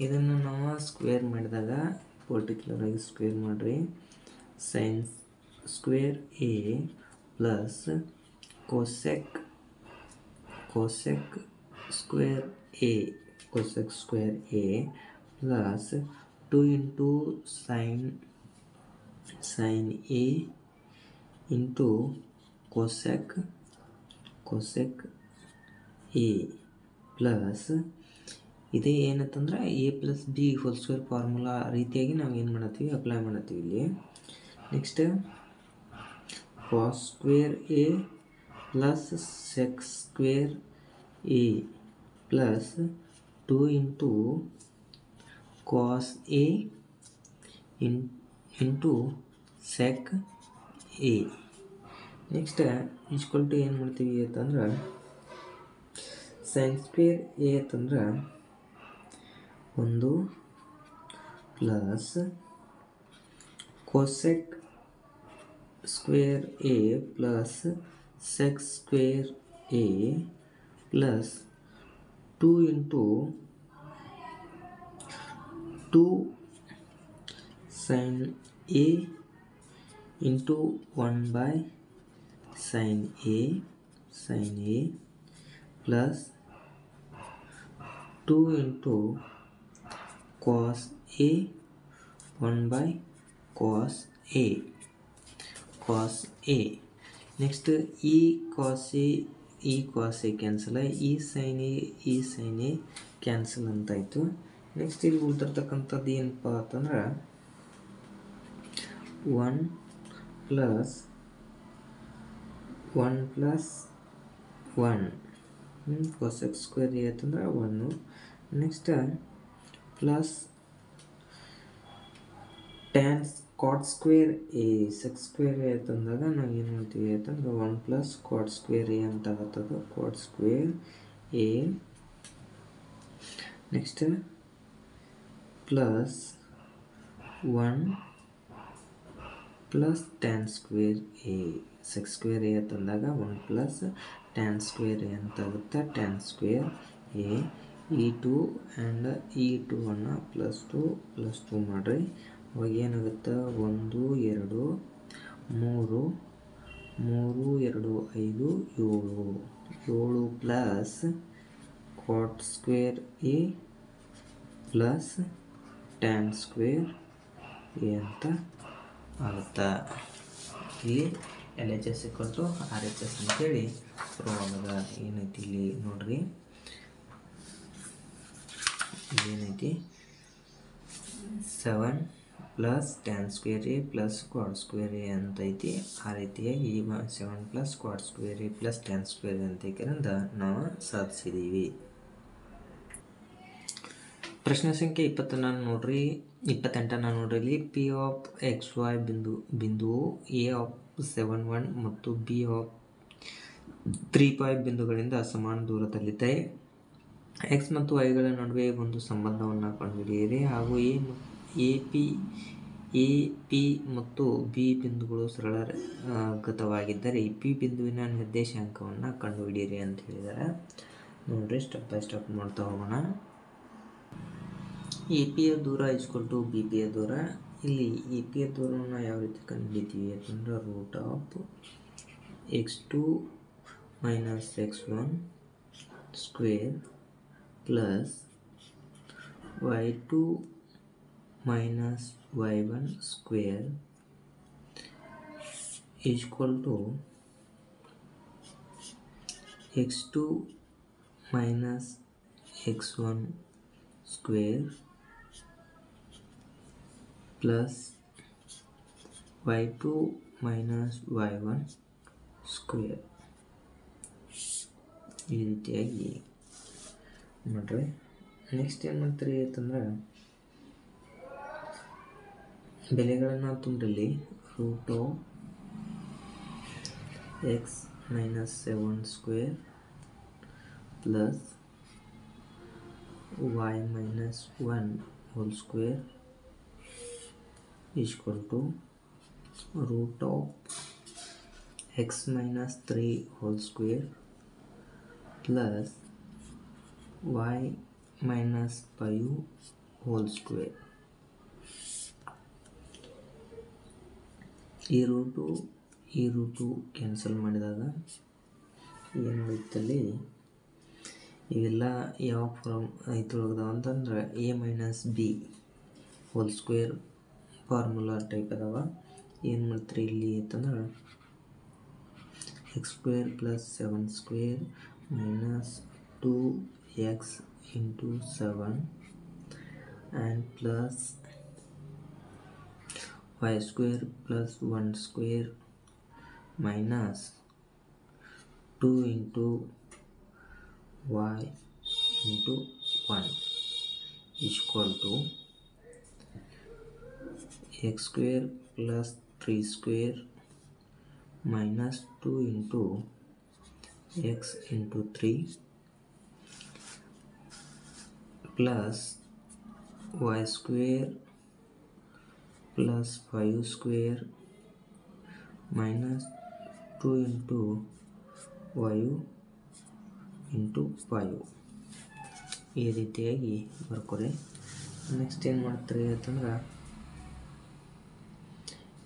Speaker 1: ಇದನ್ನು ನಾವು ಸ್ಕ್ವೇರ್ ಮಾಡಿದಾಗ ಪರ್ಟಿಕ್ಯುಲರ್ ಆಗಿ ಸ್ಕ್ವೇರ್ ಮಾಡ್ರಿ. Sine square A plus cosec square A plus 2 into sine a into cosec a plus ಇದೇ ಏನಂತಂದ್ರೆ a plus b whole square formula ರೀತಿಯಾಗಿ ನಾವು ಏನು ಮಾಡತ್ತೀವಿ, ಅಪ್ಲೈ ಮಾಡತ್ತೀವಿ ಇಲ್ಲಿ. Next cos square A plus sec square A plus 2 into cos a into sec a. Next equal to ಏನು ಮಾಡ್ತೀವಿ ಅಂತಂದ್ರೆ ಸೈನ್ ಸ್ಕ್ವೇರ್ ಎ ಅಂತಂದ್ರೆ 1 plus cosec square A plus sec square A plus 2 into 2 sine a into 1 by sine A plus 2 into cos a 1 by cos a. Next ಈ cos a cancel, ಈ sine a cancel ಅಂತಾಯಿತು. Next ಇಲ್ಲಿ ಉಳಿದಿರ್ತಕ್ಕಂಥದ್ದು ಏನಪ್ಪ ಅಂತಂದ್ರೆ 1 plus 1 cosec square a ಅಂತಂದ್ರೆ 1. Next plus tan cot square a sec square a ಅಂತಂದಾಗ ನಾವು ಏನು ಮಾಡ್ತೀವಿ ಅಂತಂದ್ರೆ 1 ಪ್ಲಸ್ ಕಾಟ್ ಸ್ಕ್ವೇರ್ ಎ ಅಂತ ಆಗುತ್ತದೆ. Cot square a next plus 1 plus tan square a sec square a ಅಂತಂದಾಗ 1 ಪ್ಲಸ್ ಟ್ಯಾನ್ ಸ್ಕ್ವೇರ್ ಎ ಅಂತ ಆಗುತ್ತೆ. Tan square A E2 and E2 ಅನ್ನು +2 ಮಾಡಿರಿ. ಅವಾಗ ಏನಾಗುತ್ತೆ 1 2 3 3 2 5 7 plus cot square A plus tan square a ಅಂತ ಆಗುತ್ತೆ. ಇಲ್ಲಿ LHS = RHS ಅಂತೇಳಿ ಪ್ರೂವ್ ಏನೈತಿ ಇಲ್ಲಿ ನೋಡ್ರಿ. ಏನೈತಿ 7 plus tan square A plus cot square a ಅಂತೈತಿ. ಆ ರೀತಿಯಾಗಿ ಈಗ 7 plus cot square A plus tan square a ಅಂತ ನಾವು ಸಾಧಿಸಿದ್ದೀವಿ. ಪ್ರಶ್ನೆ ಸಂಖ್ಯೆ 28 ನೋಡ್ರಿ. ಇಲ್ಲಿ ಪಿ ಆಫ್ ಎಕ್ಸ್ ವೈ ಬಿಂದುವು ಎ ಆಫ್ 7 1 ಮತ್ತು ಬಿ ಆಫ್ 3 5 ಬಿಂದುಗಳಿಂದ ಸಮಾನ ದೂರದಲ್ಲಿದೆ. ಎಕ್ಸ್ ಮತ್ತು ವೈಗಳ ನಡುವೆ ಒಂದು ಸಂಬಂಧವನ್ನು ಕಂಡುಹಿಡಿಯಿರಿ ಹಾಗೂ ಎ ಪಿ ಮತ್ತು ಬಿ ಬಿಂದುಗಳು ಸರಳಗತವಾಗಿದ್ದರೆ ಪಿ ಬಿಂದುವಿನ ನಿರ್ದೇಶಾಂಕವನ್ನು ಕಂಡುಹಿಡಿಯಿರಿ ಅಂತ ಹೇಳಿದ್ದಾರೆ. ನೋಡ್ರಿ, ಸ್ಟೆಪ್ ಬೈ ಸ್ಟೆಪ್ ನೋಡ್ತಾ ಹೋಗೋಣ. ಎ ಪಿಯ ದೂರ = ಬಿ ಪಿಯ ದೂರ. ಇಲ್ಲಿ ಎ ಪಿಯ ದೂರವನ್ನು ಯಾವ ರೀತಿ ಕಂಡುಹಿಡಿತೀವಿ ಅಂತಂದ್ರೆ √x2 - x1 square plus y2 minus y1 square is equal to x2 minus x1 square plus y2 minus y1 square. ಈ ರೀತಿಯಾಗಿ ನೋಡ್ರಿ. ನೆಕ್ಸ್ಟ್ ಏನು ಮಾಡ್ತೀರಿ ಅಂತಂದ್ರೆ ಬೆಲೆಗಳನ್ನು ತುಂಬ್ರಲ್ಲಿ root of x minus 7 square plus y minus 1 whole square is equal to root of x minus 3 whole square plus y minus 5 whole square. ಈ route cancel ಮಾಡಿದಾಗ ಏನು ಉಳಿತಲ್ಲಿ ಇವೆಲ್ಲ ಯಾವ ಫಾರ್ಮ್ ಇದ್ರೊಳಗದ ಅಂತಂದ್ರೆ a minus b whole square formula type ಅದಾವ. ಏನು ಮಾಡ್ತೀರಿ ಇಲ್ಲಿ ಅಂತಂದ್ರೆ x square plus 7 square minus 2x into 7 and plus y square plus 1 square minus 2 into y into 1 is equal to x square plus 3 square minus 2 into x into 3 plus y square plus 5 square minus 2 into y into 5 ಈ ರೀತಿಯಾಗಿ ಬರ್ಕೊರಿ. Next ಏನು ಮಾಡ್ತೀರಿ ಅಂತಂದ್ರೆ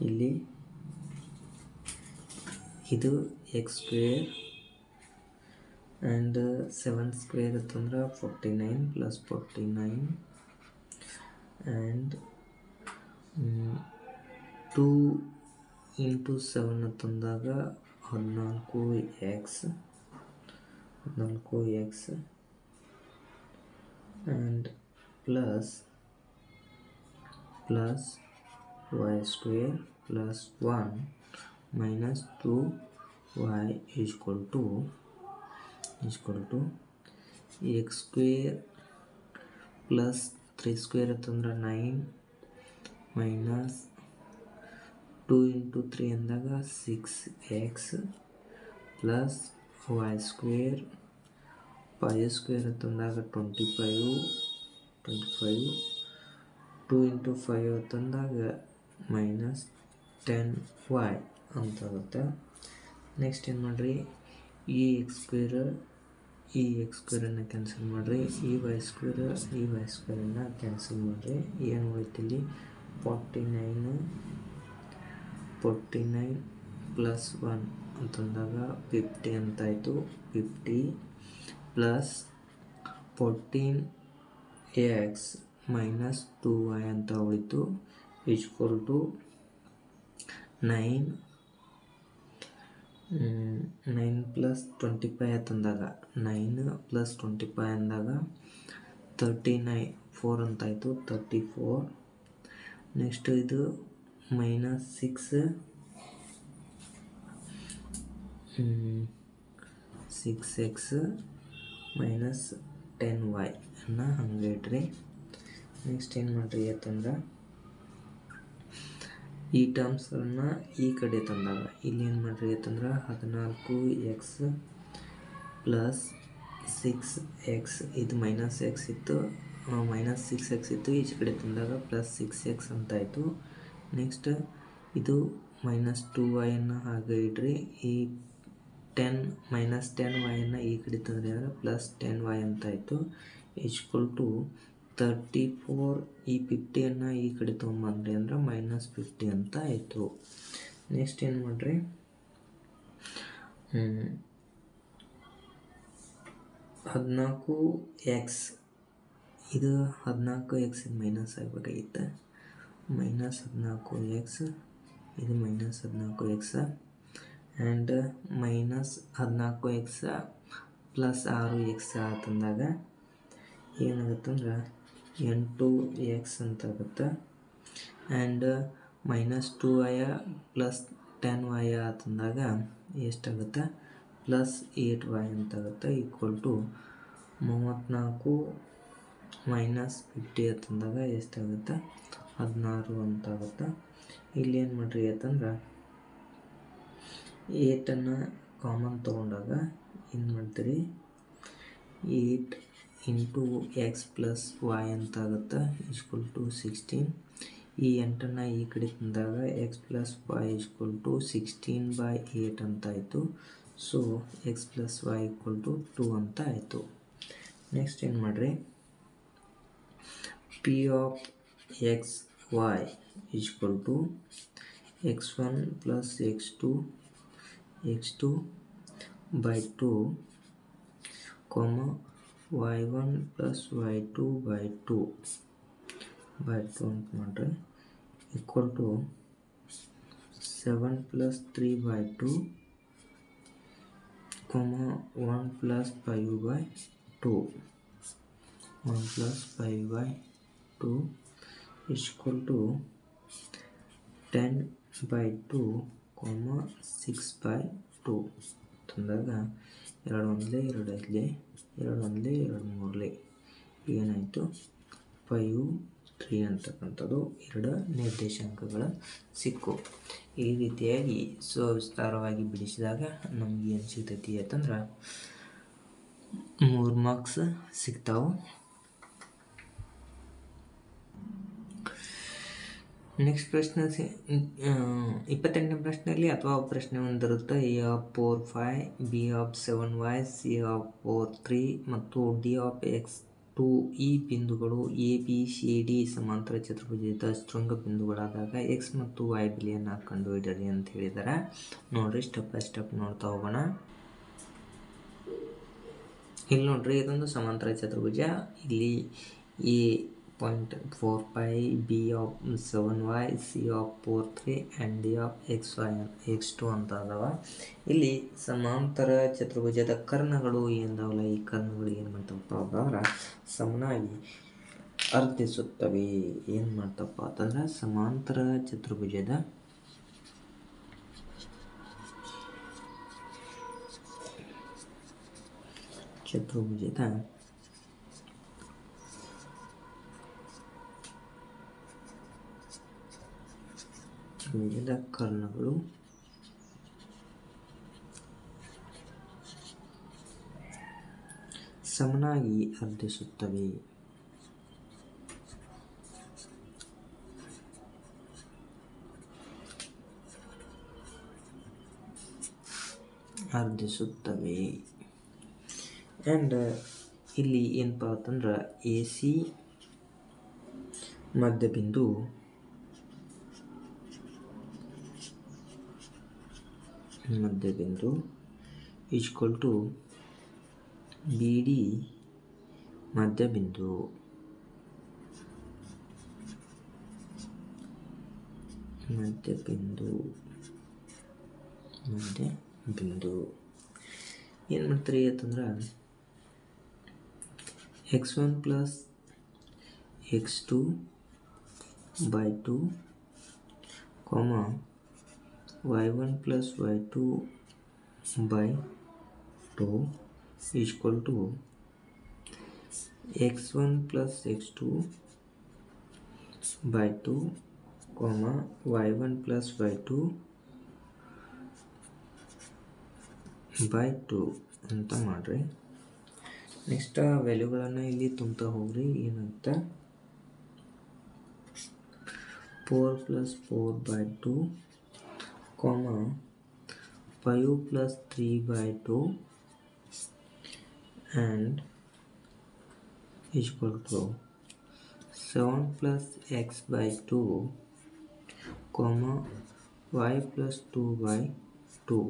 Speaker 1: ಇಲ್ಲಿ ಇದು x square and 7 square ಅಂತಂದ್ರೆ 49 plus 49 and 2 into 7 ಅಂತಂದಾಗ 14x and plus y square plus 1 minus 2y is equal to x square plus 3 square ಅಂತಂದ್ರೆ 9 minus 2 into 3 ಅಂದಾಗ 6x plus y square 5 square ಅಂತಂದಾಗ 25 2 ಇಂಟು 5 ಅಂತಂದಾಗ ಮೈನಸ್ 10y ಅಂತಾಗುತ್ತೆ. ನೆಕ್ಸ್ಟ್ ಏನು ಮಾಡಿರಿ ಈ X ಸ್ಕ್ವೇರನ್ನು cancel ಮಾಡಿರಿ, ಈ ವೈ ಸ್ಕ್ವೇರನ್ನು ಕ್ಯಾನ್ಸಲ್ ಮಾಡಿರಿ. ಏನು ಉಳಿತಿಲ್ಲಿ 49 ಪ್ಲಸ್ 1 ಅಂತಂದಾಗ 50 ಅಂತಾಯಿತು. 50 ಪ್ಲಸ್ 14x ಮೈನಸ್ 2y ಅಂತ ಉಳಿತು ಈಸ್ ಈಕ್ವಲ್ ಟು 9 ಪ್ಲಸ್ 25 ಅಂತಂದಾಗ 9 ಪ್ಲಸ್ 25 ಅಂದಾಗ 39 4 ಅಂತಾಯಿತು 34. ನೆಕ್ಸ್ಟ್ ಇದು ಮೈನಸ್ 6x ಮೈನಸ್ 10y ಅನ್ನು ಹಂಗೆ ಇಡ್ರಿ. ನೆಕ್ಸ್ಟ್ ಏನು ಮಾಡಿರಿ ಅಂತಂದ್ರೆ ಈ ಟರ್ಮ್ಸನ್ನು ಈ ಕಡೆ ತಂದಾಗ ಇಲ್ಲಿ ಏನು ಮಾಡಿರಿ ಅಂತಂದ್ರೆ 14x ಪ್ಲಸ್ 6x ಇದು ಮೈನಸ್ ಎಕ್ಸ್ ಇತ್ತು ಮೈನಸ್ 6x ಇತ್ತು, ಈಚೆ ಕಡೆ ತಂದಾಗ ಪ್ಲಸ್ 6x ಅಂತಾಯಿತು. ನೆಕ್ಸ್ಟ್ ಇದು ಮೈನಸ್ 2yನ್ನು ಹಾಗೆ ಇಡ್ರಿ. ಈ 10 ಮೈನಸ್ 10y ಈ ಕಡೆ ತಂದರೆ ಅಂದರೆ ಪ್ಲಸ್ 10y ಅಂತಾಯಿತು ಈಕ್ವಲ್ ಟು 34. ಈ 50 ಈ ಕಡೆ ತೊಗೊಂಬಂದ್ರಿ ಅಂದ್ರೆ ಮೈನಸ್ 50 ಅಂತ ಆಯಿತು. ನೆಕ್ಸ್ಟ್ ಏನು ಮಾಡಿರಿ 14x ಇದು 14x ಮೈನಸ್ ಆಗಬೇಕಾಗಿತ್ತು. ಮೈನಸ್ 14x, ಇದು minus 14x and minus 14x plus 6x ಅಂತಂದಾಗ ಏನಾಗುತ್ತಂದ್ರೆ 8x ಅಂತ ಆಗುತ್ತೆ. And minus 2y plus 10y ಅಂತಂದಾಗ ಎಷ್ಟಾಗುತ್ತೆ ಪ್ಲಸ್ 8y ಅಂತಾಗುತ್ತೆ. ಈಕ್ವಲ್ ಟು 34 ಮೈನಸ್ 50 ಅಂತಂದಾಗ ಎಷ್ಟಾಗುತ್ತೆ 16 ಅಂತಾಗುತ್ತೆ. ಇಲ್ಲಿ ಏನು ಮಾಡಿರಿ ಅಂತಂದ್ರೆ 8 ಕಾಮನ್ ತೊಗೊಂಡಾಗ ಏನು ಮಾಡ್ತೀರಿ 8 ಇಂಟು ಎಕ್ಸ್ ಪ್ಲಸ್ ವೈ ಅಂತಾಗುತ್ತೆ ಈಕ್ವಲ್ ಟು 16. ಈ 8 ಈ ಕಡೆ ತಂದಾಗ x plus y equal to 16/8 ಅಂತ ಆಯಿತು. So x plus y equal to 2 ಅಂತ ಆಯಿತು. ನೆಕ್ಸ್ಟ್ ಏನು ಮಾಡಿರಿ P of x y equal to x1 plus x2 by2 y1 plus y2 by2 ಅಂತ ಮಾಡಿರಿ equal to 7 plus 3/2 1 plus 5/2 equal to 10/2 6/2 ತಂದಾಗ 2 1 2 5 2 1 2 3 ಏನಾಯಿತು 5 3 ಅಂತಕ್ಕಂಥದ್ದು 2 ನಿರ್ದೇಶಾಂಕಗಳ ಸಿಕ್ಕು. ಈ ರೀತಿಯಾಗಿ ವಿಸ್ತಾರವಾಗಿ ಬಿಡಿಸಿದಾಗ ನಮ್ಗೆ ಏನು ಸಿಗ್ತೈತಿ ಅಂತಂದ್ರೆ 3 ಮಾರ್ಕ್ಸ್ ಸಿಗ್ತಾವೆ. ನೆಕ್ಸ್ಟ್ ಪ್ರಶ್ನೆ 28ನೇ ಪ್ರಶ್ನೆಯಲ್ಲಿ ಅಥವಾ ಪ್ರಶ್ನೆ ಒಂದಿರುತ್ತೆ A of 4 5 B of 7 y C of 4 3 ಮತ್ತು ಡಿ ಆಫ್ x2 ಈ ಬಿಂದುಗಳು ಎ ಬಿ ಸಿ ಡಿ ಸಮಾಂತರ ಚತುರ್ಭುಜದ ಶೃಂಗ ಬಿಂದುಗಳಾದಾಗ ಎಕ್ಸ್ ಮತ್ತು ವೈ ಬೆಲೆಯನ್ನು ಕಂಡುಹಿಡಿಯಿರಿ ಅಂತ ಹೇಳಿದ್ದಾರೆ. ನೋಡ್ರಿ ಸ್ಟೆಪ್ ಬೈ ಸ್ಟೆಪ್ ನೋಡ್ತಾ ಹೋಗೋಣ. ಇಲ್ಲಿ ನೋಡ್ರಿ ಇದೊಂದು ಸಮಾಂತರ ಚತುರ್ಭುಜ. ಇಲ್ಲಿ A 0.45 B of 7y C of 4 3 and D of x2 ಅಂತ ಅದಾವ. ಇಲ್ಲಿ ಸಮಾಂತರ ಚತುರ್ಭುಜದ ಕರ್ಣಗಳು ಏನದಾವಲ್ಲ ಈ ಕರ್ಣಗಳು ಏನು ಮಾಡ್ತಪ್ಪ ಅಂತಂದ್ರೆ ಸಮನಾಗಿ ಅರ್ಧಿಸುತ್ತವೆ. ಏನು ಮಾಡ್ತಪ್ಪ ಅಂತಂದ್ರೆ ಸಮಾಂತರ ಚತುರ್ಭುಜದ ಕರ್ಣಗಳು ಸಮನಾಗಿ ಅರ್ಧಿಸುತ್ತವೆ. ಆ್ಯಂಡ್ ಇಲ್ಲಿ ಏನಪ್ಪ ಅಂತಂದ್ರೆ ಎ ಸಿ ಮಧ್ಯಬಿಂದು ಈಕ್ವಲ್ ಟು ಬಿ ಡಿ ಮಧ್ಯಬಿಂದು ಏನು ಮಾಡ್ತೀರಿ ಅಂತಂದ್ರೆ x1 plus x2 by2 y1 plus y2 by2 equal to x1 plus x2 by2 y1 plus y2 by2 ಅಂತ ಮಾಡ್ರಿ. ನೆಕ್ಸ್ಟ್ ವ್ಯಾಲ್ಯೂಗಳನ್ನು ಇಲ್ಲಿ ತುಂಬ್ತಾ ಹೋಗ್ರಿ. ಏನಂತ 4 plus 4/2 5 plus 3/2 and equal to 7 plus x/2 y plus 2/2.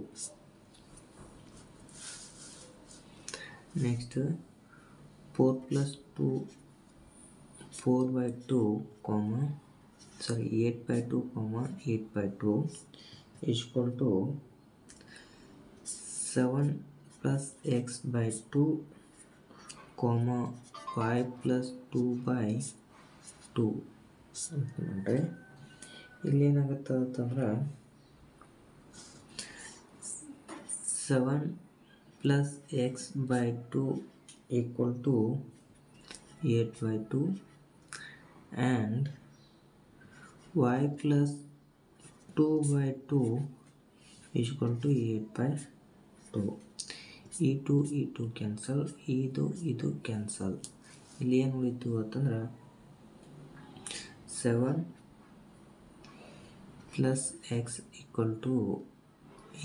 Speaker 1: Next 4 plus 2 4/2, 8/2, 8/2 is equal to 7 plus x by 2, y plus 2/2 ಅಂತಂದರೆ ಇಲ್ಲಿ ಏನಾಗುತ್ತೆ ಅಂತಂದ್ರೆ 7 plus x by 2 equal to 8/2 and y plus 2/2 is equal to 8/2. ಈ two cancel, ಇದು cancel. ಇಲ್ಲಿ ಏನು ಉಳಿತು ಅಂತಂದ್ರೆ 7 plus x equal to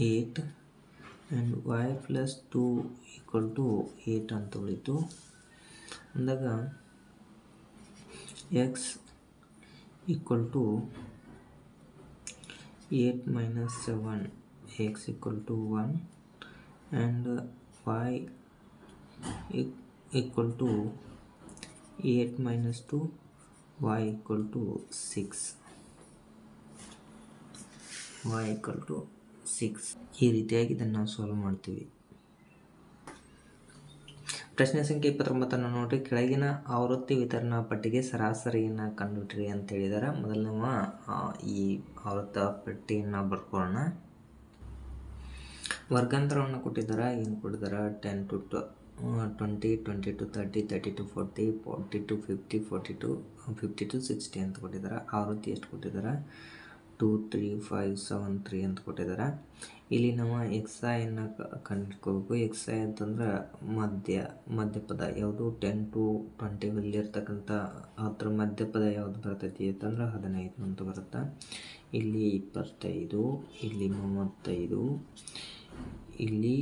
Speaker 1: 8 and y plus 2 equal to 8 ಅಂತ ಉಳಿತು. ಅಂದಾಗ x equal to 8 minus 7, x equal to 1 and y equal to 8 minus 2, y equal to 6. y equal to 6. ಈ ರೀತಿಯಾಗಿ ಇದನ್ನು ನಾವು ಸಾಲ್ವ್ ಮಾಡ್ತೀವಿ. ಪ್ರಶ್ನೆ ಸಂಖ್ಯೆ 29 ನೋಡ್ರಿ. ಕೆಳಗಿನ ಆವೃತ್ತಿ ವಿತರಣಾ ಪಟ್ಟಿಗೆ ಸರಾಸರಿಯನ್ನು ಕಂಡುಹಿಡಿಯಿರಿ ಅಂತ ಹೇಳಿದಾರೆ. ಮೊದಲು ನಾವು ಈ ಆವೃತ್ತ ಪಟ್ಟಿಯನ್ನು ಬರ್ಕೊಳ್ಳೋಣ. ವರ್ಗಾಂತರವನ್ನು ಕೊಟ್ಟಿದ್ದಾರೆ. ಏನು ಕೊಟ್ಟಿದ್ದಾರೆ? 10 to 20, 20 to 30, 30 to 40, 40 to 50, 50 to 60 ಅಂತ ಕೊಟ್ಟಿದ್ದಾರೆ. ಆವೃತ್ತಿ ಎಷ್ಟು ಕೊಟ್ಟಿದ್ದಾರೆ? 2, 3, 5, 7, 3 ಅಂತ ಕೊಟ್ಟಿದ್ದಾರೆ. ಇಲ್ಲಿ ನಾವು XIಯನ್ನು ಕಂಡುಹಿಡ್ಕೋಬೇಕು. XI ಅಂತಂದ್ರೆ ಮಧ್ಯಪದ ಯಾವುದು? 10 to 20 ಇರ್ತಕ್ಕಂಥ ಅದ್ರ ಮಧ್ಯಪದ ಯಾವುದು ಬರ್ತೈತಿ ಅಂತಂದ್ರೆ 15 ಅಂತ ಬರುತ್ತೆ. ಇಲ್ಲಿ 25, ಇಲ್ಲಿ 35, ಇಲ್ಲಿ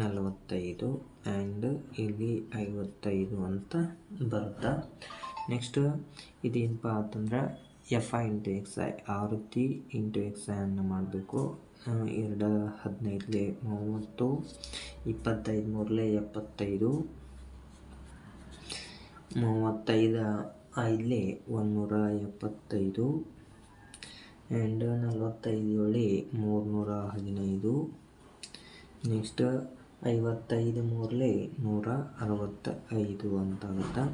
Speaker 1: 45 ಆ್ಯಂಡ್ ಇಲ್ಲಿ 55 ಅಂತ ಬರುತ್ತೆ. ನೆಕ್ಸ್ಟ್ ಇದೇನಪ್ಪ ಅಂತಂದ್ರೆ FI ಇಂಟು XI, ಆವೃತ್ತಿ ಇಂಟು XI ಅನ್ನು ಮಾಡಬೇಕು. 2 15 30, 25 3 75, 35 5 175 ಆ್ಯಂಡ್ 45 315. ನೆಕ್ಸ್ಟ್ 55 3 165 ಅಂತ ಆಗುತ್ತೆ.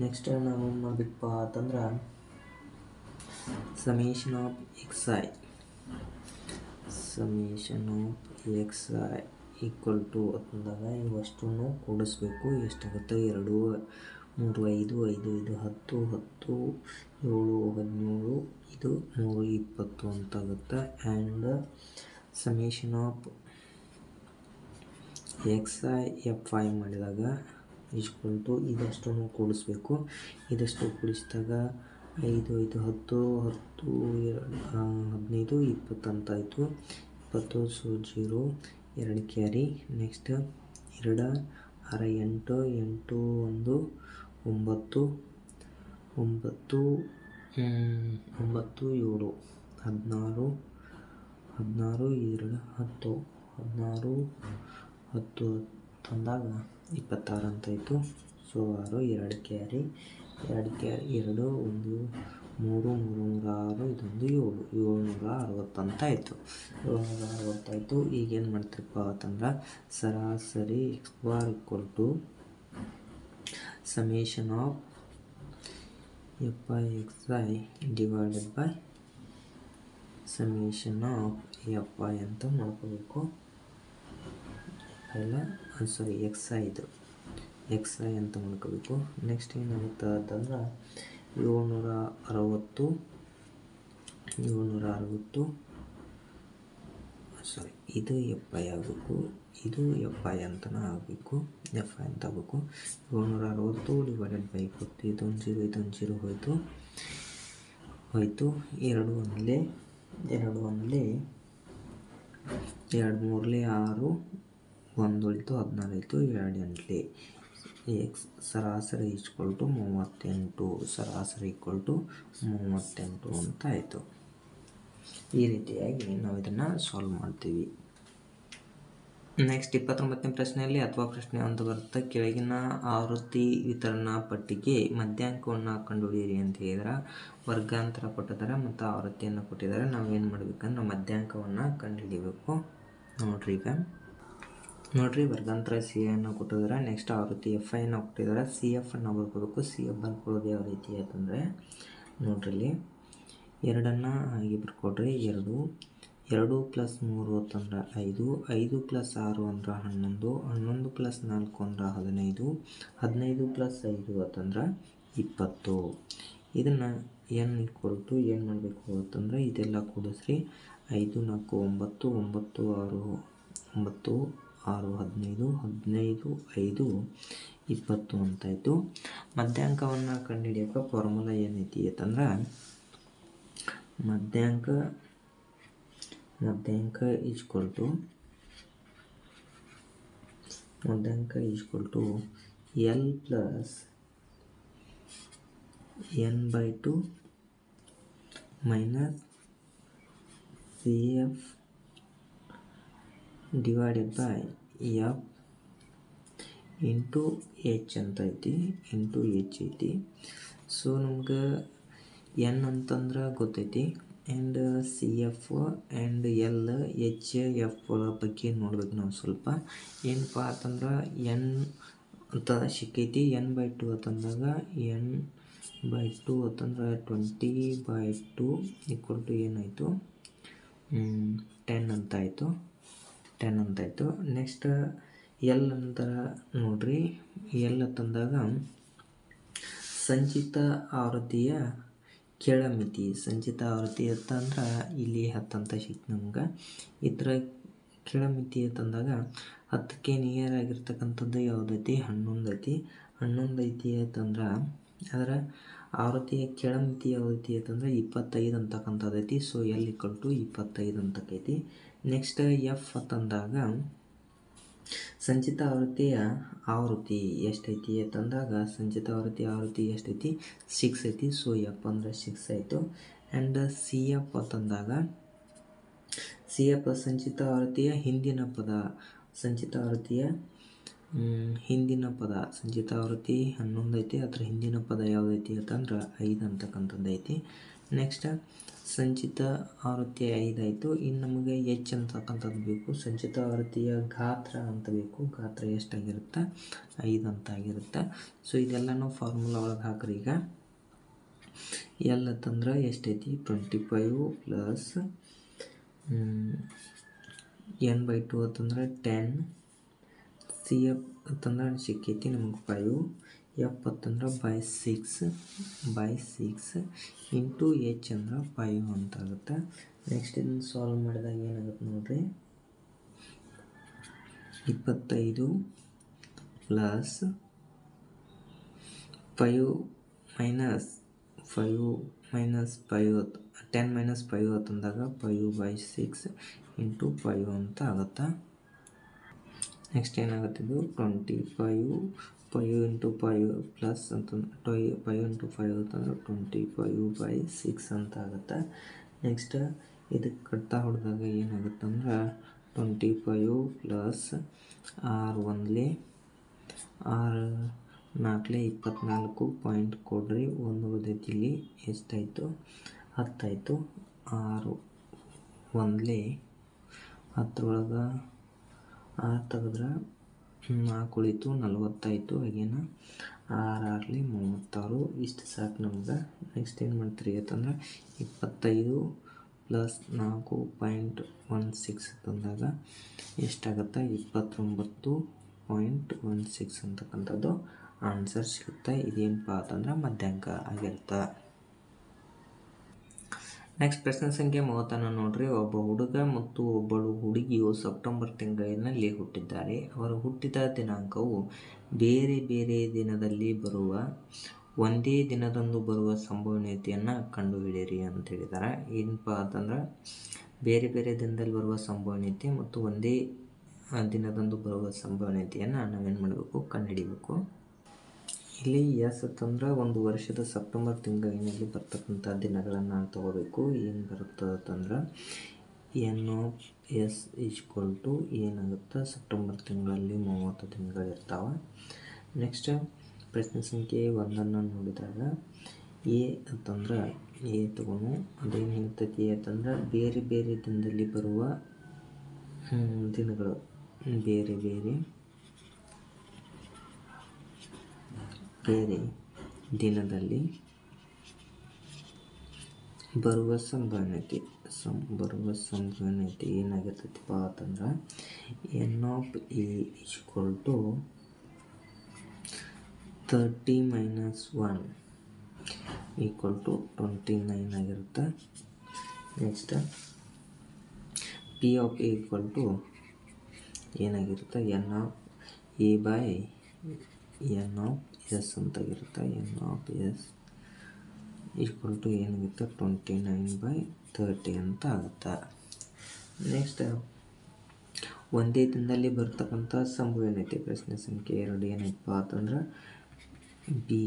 Speaker 1: ನೆಕ್ಸ್ಟ್ ನಾವು ಏನು ಮಾಡಬೇಕಪ್ಪ ಅಂತಂದ್ರೆ summation of XI equal to ಅಂದಾಗ ಇವಷ್ಟನ್ನು ಕೂಡಿಸ್ಬೇಕು. ಎಷ್ಟಾಗುತ್ತೆ? 2 3 5 5 5 10 10 7 17, ಇದು 3 20 ಅಂತಾಗುತ್ತೆ. And summation of XI FI ಮಾಡಿದಾಗ ಈಕ್ವಲ್ ಟು ಇದಷ್ಟನ್ನು ಕೂಡಿಸ್ಬೇಕು. ಇದಷ್ಟು ಕೂಡಿಸಿದಾಗ 5 5 10 10 15 20 ಅಂತಾಯಿತು. 20 ಸೊ 0 2 ಕ್ಯಾರಿ. ನೆಕ್ಸ್ಟ್ 2 6 8 8 1 9 9 9 7 16 16 2 10 16 10 ತಂದಾಗ 26 ಅಂತಾಯಿತು. ಸೊ 6 2 ಕ್ಯಾರಿ 2 ಕ್ಯಾರಿ 2 1 3 3 6 ಇದೊಂದು 7 760 ಅಂತ ಆಯಿತು. 760 ಆಯಿತು. ಈಗೇನು ಮಾಡ್ತೀರಪ್ಪ ಅಂತಂದ್ರೆ ಸರಾಸರಿ x bar equal to summation of FI XI divided by summation of FI ಅಂತ ಮಾಡ್ಕೋಬೇಕು. ಅಲ್ಲ ಸಾರಿ XI ಇದು XI ಅಂತ ಮಾಡ್ಕೋಬೇಕು. ನೆಕ್ಸ್ಟ್ ಏನಾಗುತ್ತೆ ಅಂತಂದ್ರೆ 760 ಸಾರಿ ಇದು FI ಆಗಬೇಕು, ಇದು FI ಅಂತಲೇ ಆಗಬೇಕು. FI ಅಂತ ಆಗಬೇಕು. 760 ಡಿವೈಡೆಡ್ ಬೈ 40, ಇದೊಂದು 0 ಇದೊಂದು 0 ಹೋಯಿತು 2 1 2 1 2 3 6 1 ಉಳಿತು 16 ಆಯಿತು. 2 8 ಎಕ್ಸ್ ಸರಾಸರಿ ಈಕ್ವಲ್ ಟು 38, ಸರಾಸರಿ ಈಕ್ವಲ್ ಟು 38 ಅಂತ ಆಯಿತು. ಈ ರೀತಿಯಾಗಿ ನಾವು ಇದನ್ನು ಸಾಲ್ವ್ ಮಾಡ್ತೀವಿ. ನೆಕ್ಸ್ಟ್ 29ನೇ ಪ್ರಶ್ನೆಯಲ್ಲಿ ಅಥವಾ ಪ್ರಶ್ನೆ ಅಂತ ಬರುತ್ತೆ, ಕೆಳಗಿನ ಆವೃತ್ತಿ ವಿತರಣಾ ಪಟ್ಟಿಗೆ ಮಧ್ಯಾಂಕವನ್ನು ಕಂಡುಹಿಡಿಯಿರಿ ಅಂತ ಹೇಳಿದ್ರೆ ವರ್ಗಾಂತರ ಕೊಟ್ಟಿದ್ದಾರೆ ಮತ್ತು ಆವೃತ್ತಿಯನ್ನು ಕೊಟ್ಟಿದ್ದಾರೆ. ನಾವೇನು ಮಾಡಬೇಕಂದ್ರೆ ಮಧ್ಯಾಂಕವನ್ನು ಕಂಡುಹಿಡಿಯಬೇಕು. ನೋಡ್ರಿ ವರ್ಗಾಂತರ ಸಿ ಅನ್ನು ಕೊಟ್ಟಿದ್ದಾರೆ, ನೆಕ್ಸ್ಟ್ ಆವೃತ್ತಿ ಎಫ್ ಐ ಅನ್ನು ಕೊಟ್ಟಿದ್ದಾರೆ. ಸಿ ಎಫ್ ಅನ್ನು ಬರ್ಕೋಬೇಕು. ಸಿ ಎಫ್ ಬರ್ಕೊಳ್ಳೋದು ಯಾವ ರೀತಿ ಅಂತಂದರೆ ನೋಡ್ರಿ ಇಲ್ಲಿ ಎರಡನ್ನು ಹಾಗೆ ಬರ್ಕೊಡ್ರಿ. 2 + 3 ಅಂತಂದ್ರೆ 5, 5 + 6 ಅಂದ್ರೆ 11, 11 + 4 ಅಂದ್ರೆ 15, 15 + 5 ಅಂತಂದ್ರೆ 20. ಇದನ್ನು n = ಏನು ಮಾಡಬೇಕು ಅಂತಂದ್ರೆ ಇದೆಲ್ಲ ಕೂಡಿಸ್ರಿ. 5 4 9, 9 6 9 6 15, 15 5 20 ಅಂತಾಯಿತು. ಮಧ್ಯಾಂಕವನ್ನು ಕಂಡುಹಿಡಿಯೋಕೆ ಫಾರ್ಮುಲಾ ಏನೈತಿ ಅಂತಂದ್ರೆ ಮಧ್ಯಾಂಕ = L + n/2 - CF / F into H ಅಂತ ಐತಿ. ಸೊ ನಮ್ಗೆ ಎನ್ ಅಂತಂದ್ರೆ ಗೊತ್ತೈತಿ and C F and L H F ಬಗ್ಗೆ ನೋಡ್ಬೇಕು ನಾವು ಸ್ವಲ್ಪ. ಏನಪ್ಪ ಅಂತಂದ್ರೆ ಎನ್ ಅಂತ ಸಿಕ್ಕೈತಿ. n/2 ಅಂತಂದಾಗ n/2 ಅಂತಂದ್ರೆ 20/2 = ಏನಾಯಿತು 10 ಅಂತಾಯಿತು. ನೆಕ್ಸ್ಟ್ ಎಲ್ ಅಂತ ನೋಡ್ರಿ. ಎಲ್ ಅಂತಂದಾಗ ಸಂಚಿತ ಆವೃತ್ತಿಯ ಕೆಳಮಿತಿ. ಸಂಚಿತ ಆವೃತ್ತಿ ಅಂತಂದ್ರೆ ಇಲ್ಲಿ 10 ಅಂತ ಸಿಕ್ತು ನಮ್ಗೆ. ಇದರ ಕೆಳಮಿತಿ ಅಂತಂದಾಗ 10ಕ್ಕೆ ನಿಯರ್ ಆಗಿರ್ತಕ್ಕಂಥದ್ದು ಯಾವುದೈತಿ 11 ಐತಿ. 11 ಐತಿ ಅಂತಂದ್ರೆ ಅದರ ಆವೃತ್ತಿಯ ಕೆಳಮಿತಿ ಯಾವುದೈತಿ ಅಂತಂದ್ರೆ 25 ಅಂತಕ್ಕಂಥದ್ದೈತಿ. ಸೊ L = 25 ಅಂತಕ್ಕೈತಿ. ನೆಕ್ಸ್ಟ್ ಎಫ್ ಅಂತಂದಾಗ ಸಂಚಿತ ಆವೃತ್ತಿ ಎಷ್ಟೈತಿ ಅಂತಂದಾಗ ಸಂಚಿತ ಆವೃತ್ತಿ ಎಷ್ಟೈತಿ 6 ಐತಿ. ಸೊ ಎಫ್ ಅಂದ್ರೆ 6 ಆಯಿತು. ಆ್ಯಂಡ್ ಸಿ ಎಫ್ ಅಂತಂದಾಗ ಸಂಚಿತ ಆವೃತ್ತಿಯ ಹಿಂದಿನ ಪದ. ಸಂಚಿತ ಆವೃತ್ತಿ 11 ಐತಿ. ಅದರ ಹಿಂದಿನ ಪದ ಯಾವುದೈತಿ ಅಂತಂದ್ರೆ 5 ಅಂತಕ್ಕಂಥದ್ದು ಐತಿ. ನೆಕ್ಸ್ಟ್ ಸಂಚಿತ ಆವೃತ್ತಿ 5 ಆಯಿತು. ಇನ್ನು ನಮಗೆ ಎಚ್ ಅಂತಕ್ಕಂಥದ್ದು ಬೇಕು. ಸಂಚಿತ ಆವೃತ್ತಿಯ ಗಾತ್ರ ಅಂತ ಬೇಕು. ಗಾತ್ರ ಎಷ್ಟಾಗಿರುತ್ತೆ 5 ಅಂತ ಆಗಿರುತ್ತೆ. ಸೊ ಇದೆಲ್ಲನೂ ಫಾರ್ಮುಲಾ ಒಳಗೆ ಹಾಕ್ರಿ. ಈಗ ಎಲ್ ಅಂತಂದ್ರೆ ಎಷ್ಟೈತಿ 25 + n/2 ಅಂತಂದ್ರೆ 10. ಸಿ ಎಫ್ ಅಂತಂದ್ರೆ ಸಿಕ್ಕೈತಿ ನಮಗೆ 5. ಎಫ್ ಅಂತಂದ್ರೆ /6 ಇಂಟು ಎಚ್ ಅಂದ್ರೆ 5 ಅಂತ ಆಗುತ್ತೆ. ನೆಕ್ಸ್ಟ್ ಇದನ್ನು ಸಾಲ್ವ್ ಮಾಡಿದಾಗ ಏನಾಗುತ್ತೆ ನೋಡ್ರಿ. 25 + 5 - 10 - 5 ಅಂತಂದಾಗ 5/6 ಇಂಟು 5 ಅಂತ ಆಗುತ್ತೆ. ನೆಕ್ಸ್ಟ್ ಏನಾಗುತ್ತೆ ಇದು 25 5 × 5 ಪ್ಲಸ್ ಅಂತಂದ್ರೆ 5 × 5 ಅಂತಂದ್ರೆ 25/6 ಅಂತ ಆಗುತ್ತೆ. ನೆಕ್ಸ್ಟ್ ಇದಕ್ಕೆ ಕಟ್ತಾ ಹೊಡೆದಾಗ ಏನಾಗುತ್ತೆ ಅಂದ್ರೆ 25 + 6 1 6 4 24 ಪಾಯಿಂಟ್ ಕೊಡ್ರಿ. 1 ಉಳಿದೈತಿ ಇಲ್ಲಿ ಎಷ್ಟಾಯಿತು 10 ಆಯಿತು. 6 1 10 6 ತೆಗೆದ್ರೆ 4 ಉಳಿತು 40 ಆಯಿತು. ಅಗೇನ 6 6 36 ಇಷ್ಟು ಸಾಕು ನಮ್ಗೆ. ನೆಕ್ಸ್ಟ್ ಏನು ಮಾಡ್ತೀರಿ ಅಂತಂದ್ರೆ 25 + 4.16 ತಂದಾಗ ಎಷ್ಟಾಗುತ್ತೆ 29.16 ಅಂತಕ್ಕಂಥದ್ದು ಆನ್ಸರ್ ಸಿಗುತ್ತೆ. ಇದೇನಪ್ಪ ಅಂತಂದ್ರೆ ಮಧ್ಯಾಂಕ ಆಗಿರುತ್ತೆ. ನೆಕ್ಸ್ಟ್ ಪ್ರಶ್ನೆ ಸಂಖ್ಯೆ 30 ನೋಡ್ರಿ. ಒಬ್ಬ ಹುಡುಗ ಮತ್ತು ಒಬ್ಬಳು ಹುಡುಗಿಯು ಸೆಪ್ಟೆಂಬರ್ ತಿಂಗಳಿನಲ್ಲಿ ಹುಟ್ಟಿದ್ದಾರೆ. ಅವರು ಹುಟ್ಟಿದ ದಿನಾಂಕವು ಬೇರೆ ಬೇರೆ ದಿನದಲ್ಲಿ ಬರುವ ಒಂದೇ ದಿನದಂದು ಬರುವ ಸಂಭವನೀಯತೆಯನ್ನು ಕಂಡುಹಿಡಿಯಿರಿ ಅಂತ ಹೇಳಿದ್ದಾರೆ. ಏನಪ್ಪ ಅಂತಂದ್ರೆ ಬೇರೆ ಬೇರೆ ದಿನದಲ್ಲಿ ಬರುವ ಸಂಭವನೀಯತೆ ಮತ್ತು ಒಂದೇ ದಿನದಂದು ಬರುವ ಸಂಭವನೀಯತೆಯನ್ನು ನಾವೇನು ಮಾಡಬೇಕು ಕಂಡುಹಿಡಿಬೇಕು. ಇಲ್ಲಿ ಎಸ್ ಅಂತಂದ್ರೆ ಒಂದು ವರ್ಷದ ಸೆಪ್ಟೆಂಬರ್ ತಿಂಗಳಿನಲ್ಲಿ ಬರ್ತಕ್ಕಂಥ ದಿನಗಳನ್ನು ತಗೋಬೇಕು. ಏನು ಬರುತ್ತೆ ಅಂತಂದ್ರೆ N of S equal to ಏನಾಗುತ್ತೆ, ಸೆಪ್ಟೆಂಬರ್ ತಿಂಗಳಲ್ಲಿ 30 ದಿನಗಳಿರ್ತಾವೆ. ನೆಕ್ಸ್ಟ್ ಪ್ರಶ್ನೆ ಸಂಖ್ಯೆ 1 ನೋಡಿದಾಗ ಎ ಅಂತಂದ್ರೆ ಎ ತಗೊಂಡು ಅದೇನು ಹೇಳ್ತೈತಿ ಅಂತಂದ್ರೆ ಬೇರೆ ಬೇರೆ ದಿನದಲ್ಲಿ ಬರುವ ದಿನಗಳು, ಬೇರೆ ಬೇರೆ ದಿನದಲ್ಲಿ ಬರುವ ಸಂಭಾವ್ಯತೆ ಏನಾಗಿರ್ತೈತಿಪ್ಪ ಅಂತಂದ್ರೆ N of A equal to 30 - 1 equal to 29 ಆಗಿರುತ್ತೆ. Next P of A equal to ಏನಾಗಿರುತ್ತೆ, N of A by N of S ಅಂತಾಗಿರುತ್ತೆ. N of S equal to ಏನಾಗುತ್ತೆ, 29/30 ಅಂತ ಆಗುತ್ತೆ. ನೆಕ್ಸ್ಟ್ ಒಂದೇ ದಿನದಲ್ಲಿ ಬರ್ತಕ್ಕಂಥ ಸಂಭಾವ್ಯತೆ ಪ್ರಶ್ನೆ ಸಂಖ್ಯೆ 2 ಏನಪ್ಪ ಅಂತಂದ್ರೆ ಬಿ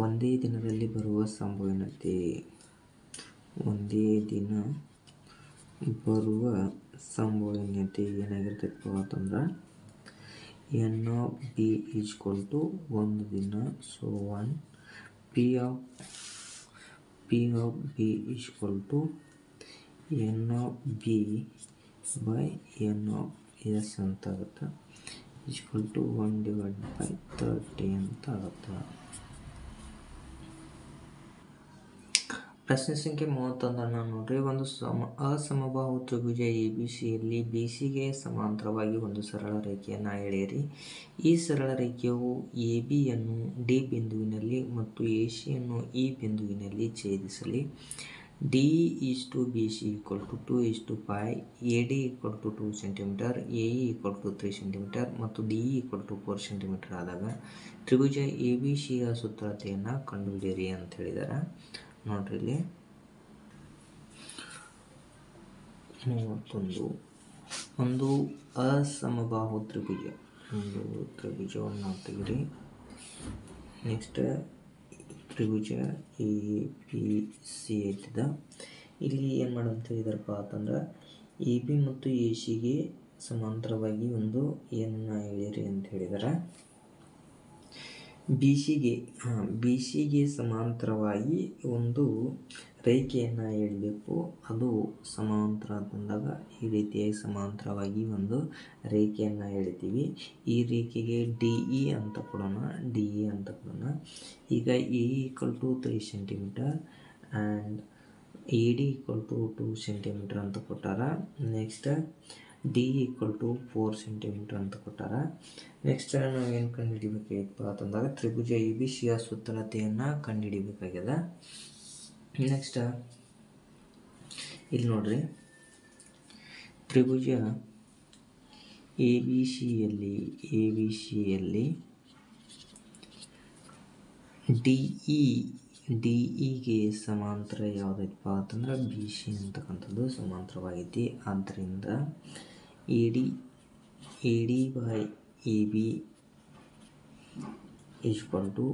Speaker 1: ಒಂದೇ ದಿನದಲ್ಲಿ ಬರುವ ಸಂಭಾವ್ಯತೆ, ಒಂದೇ ದಿನ ಬರುವ ಸಂಭಾವ್ಯತೆ ಏನಾಗಿರ್ತೈತಪ್ಪ ಅಂತಂದ್ರೆ N of B equal to ಒಂದು ದಿನ. So 1 P of B equal to n of B by N of S ಅಂತ ಆಗುತ್ತೆ, ಈಕ್ವಲ್ ಟು 1/30 ಅಂತ ಆಗುತ್ತೆ. ಪ್ರಶ್ನೆ ಸಂಖ್ಯೆ 31 ನೋಡ್ರಿ. ಒಂದು ಅಸಮಬಾಹು ತ್ರಿಭುಜ ABCಯಲ್ಲಿ BCಗೆ ಸಮಾಂತರವಾಗಿ ಒಂದು ಸರಳ ರೇಖೆಯನ್ನು ಎಳೆಯಿರಿ. ಈ ಸರಳ ರೇಖೆಯು ABಯನ್ನು D ಬಿಂದುವಿನಲ್ಲಿ ಮತ್ತು ACಯನ್ನು E ಬಿಂದುವಿನಲ್ಲಿ ಛೇದಿಸಲಿ. DE is to BC equal to 2:5, AD equal to 2 cm, AE equal to 3 cm ಮತ್ತು DE equal to 4 cm ಆದಾಗ ತ್ರಿಭುಜ ABCಯ ಸುತ್ತಳತೆಯನ್ನು ಕಂಡುಹಿಡಿಯಿರಿ ಅಂತ ಹೇಳಿದ್ದಾರೆ. ನೋಡ್ರಿ ಇಲ್ಲಿ 31 ಒಂದು ಅಸಮಬಾಹು ತ್ರಿಭುಜ, ಒಂದು ತ್ರಿಭುಜವನ್ನು ತೆಗೆರಿ. ನೆಕ್ಸ್ಟ್ ತ್ರಿಭುಜ ABC ಐತಿದ. ಇಲ್ಲಿ ಏನು ಮಾಡೋಂತ ಹೇಳಿದಾರಪ್ಪ ಅಂತಂದ್ರೆ AB ಮತ್ತು ACಗೆ ಸಮಾಂತರವಾಗಿ ಒಂದು ಏನನ್ನ ಎಳೆಯಿರಿ ಅಂತ ಹೇಳಿದಾರೆ. BCಗೆ ಸಮಾಂತರವಾಗಿ ಒಂದು ರೇಖೆಯನ್ನು ಎಳಿಬೇಕು. ಅದು ಸಮಾಂತರ ಅಂತಂದಾಗ ಈ ರೀತಿಯಾಗಿ ಸಮಾಂತರವಾಗಿ ಒಂದು ರೇಖೆಯನ್ನು ಎಳಿತೀವಿ. ಈ ರೇಖೆಗೆ DE ಅಂತ ಕೊಡೋಣ. ಈಗ AE equal to 3 cm and AD equal to 2 cm ಅಂತ ಕೊಟ್ಟಾರ. Next DE equal to 4 cm ಅಂತ ಕೊಟ್ಟಾರ. ನೆಕ್ಸ್ಟ್ ನಾವು ಏನು ಕಂಡುಹಿಡಿಬೇಕಾಗಿತ್ತು ಅಂತಂದಾಗ ತ್ರಿಭುಜ ABCಯ ಸುತ್ತಳತೆಯನ್ನು ಕಂಡುಹಿಡಿಬೇಕಾಗ್ಯದ. ನೆಕ್ಸ್ಟ್ ಇಲ್ಲಿ ನೋಡ್ರಿ, ತ್ರಿಭುಜ ABCಯಲ್ಲಿ DEಗೆ ಸಮಾಂತರ ಯಾವುದೈತಪ್ಪ ಅಂತಂದ್ರೆ BC ಅಂತಕ್ಕಂಥದ್ದು ಸಮಾಂತರವಾಗೈತಿ. ಆದ್ದರಿಂದ AD by AB equal to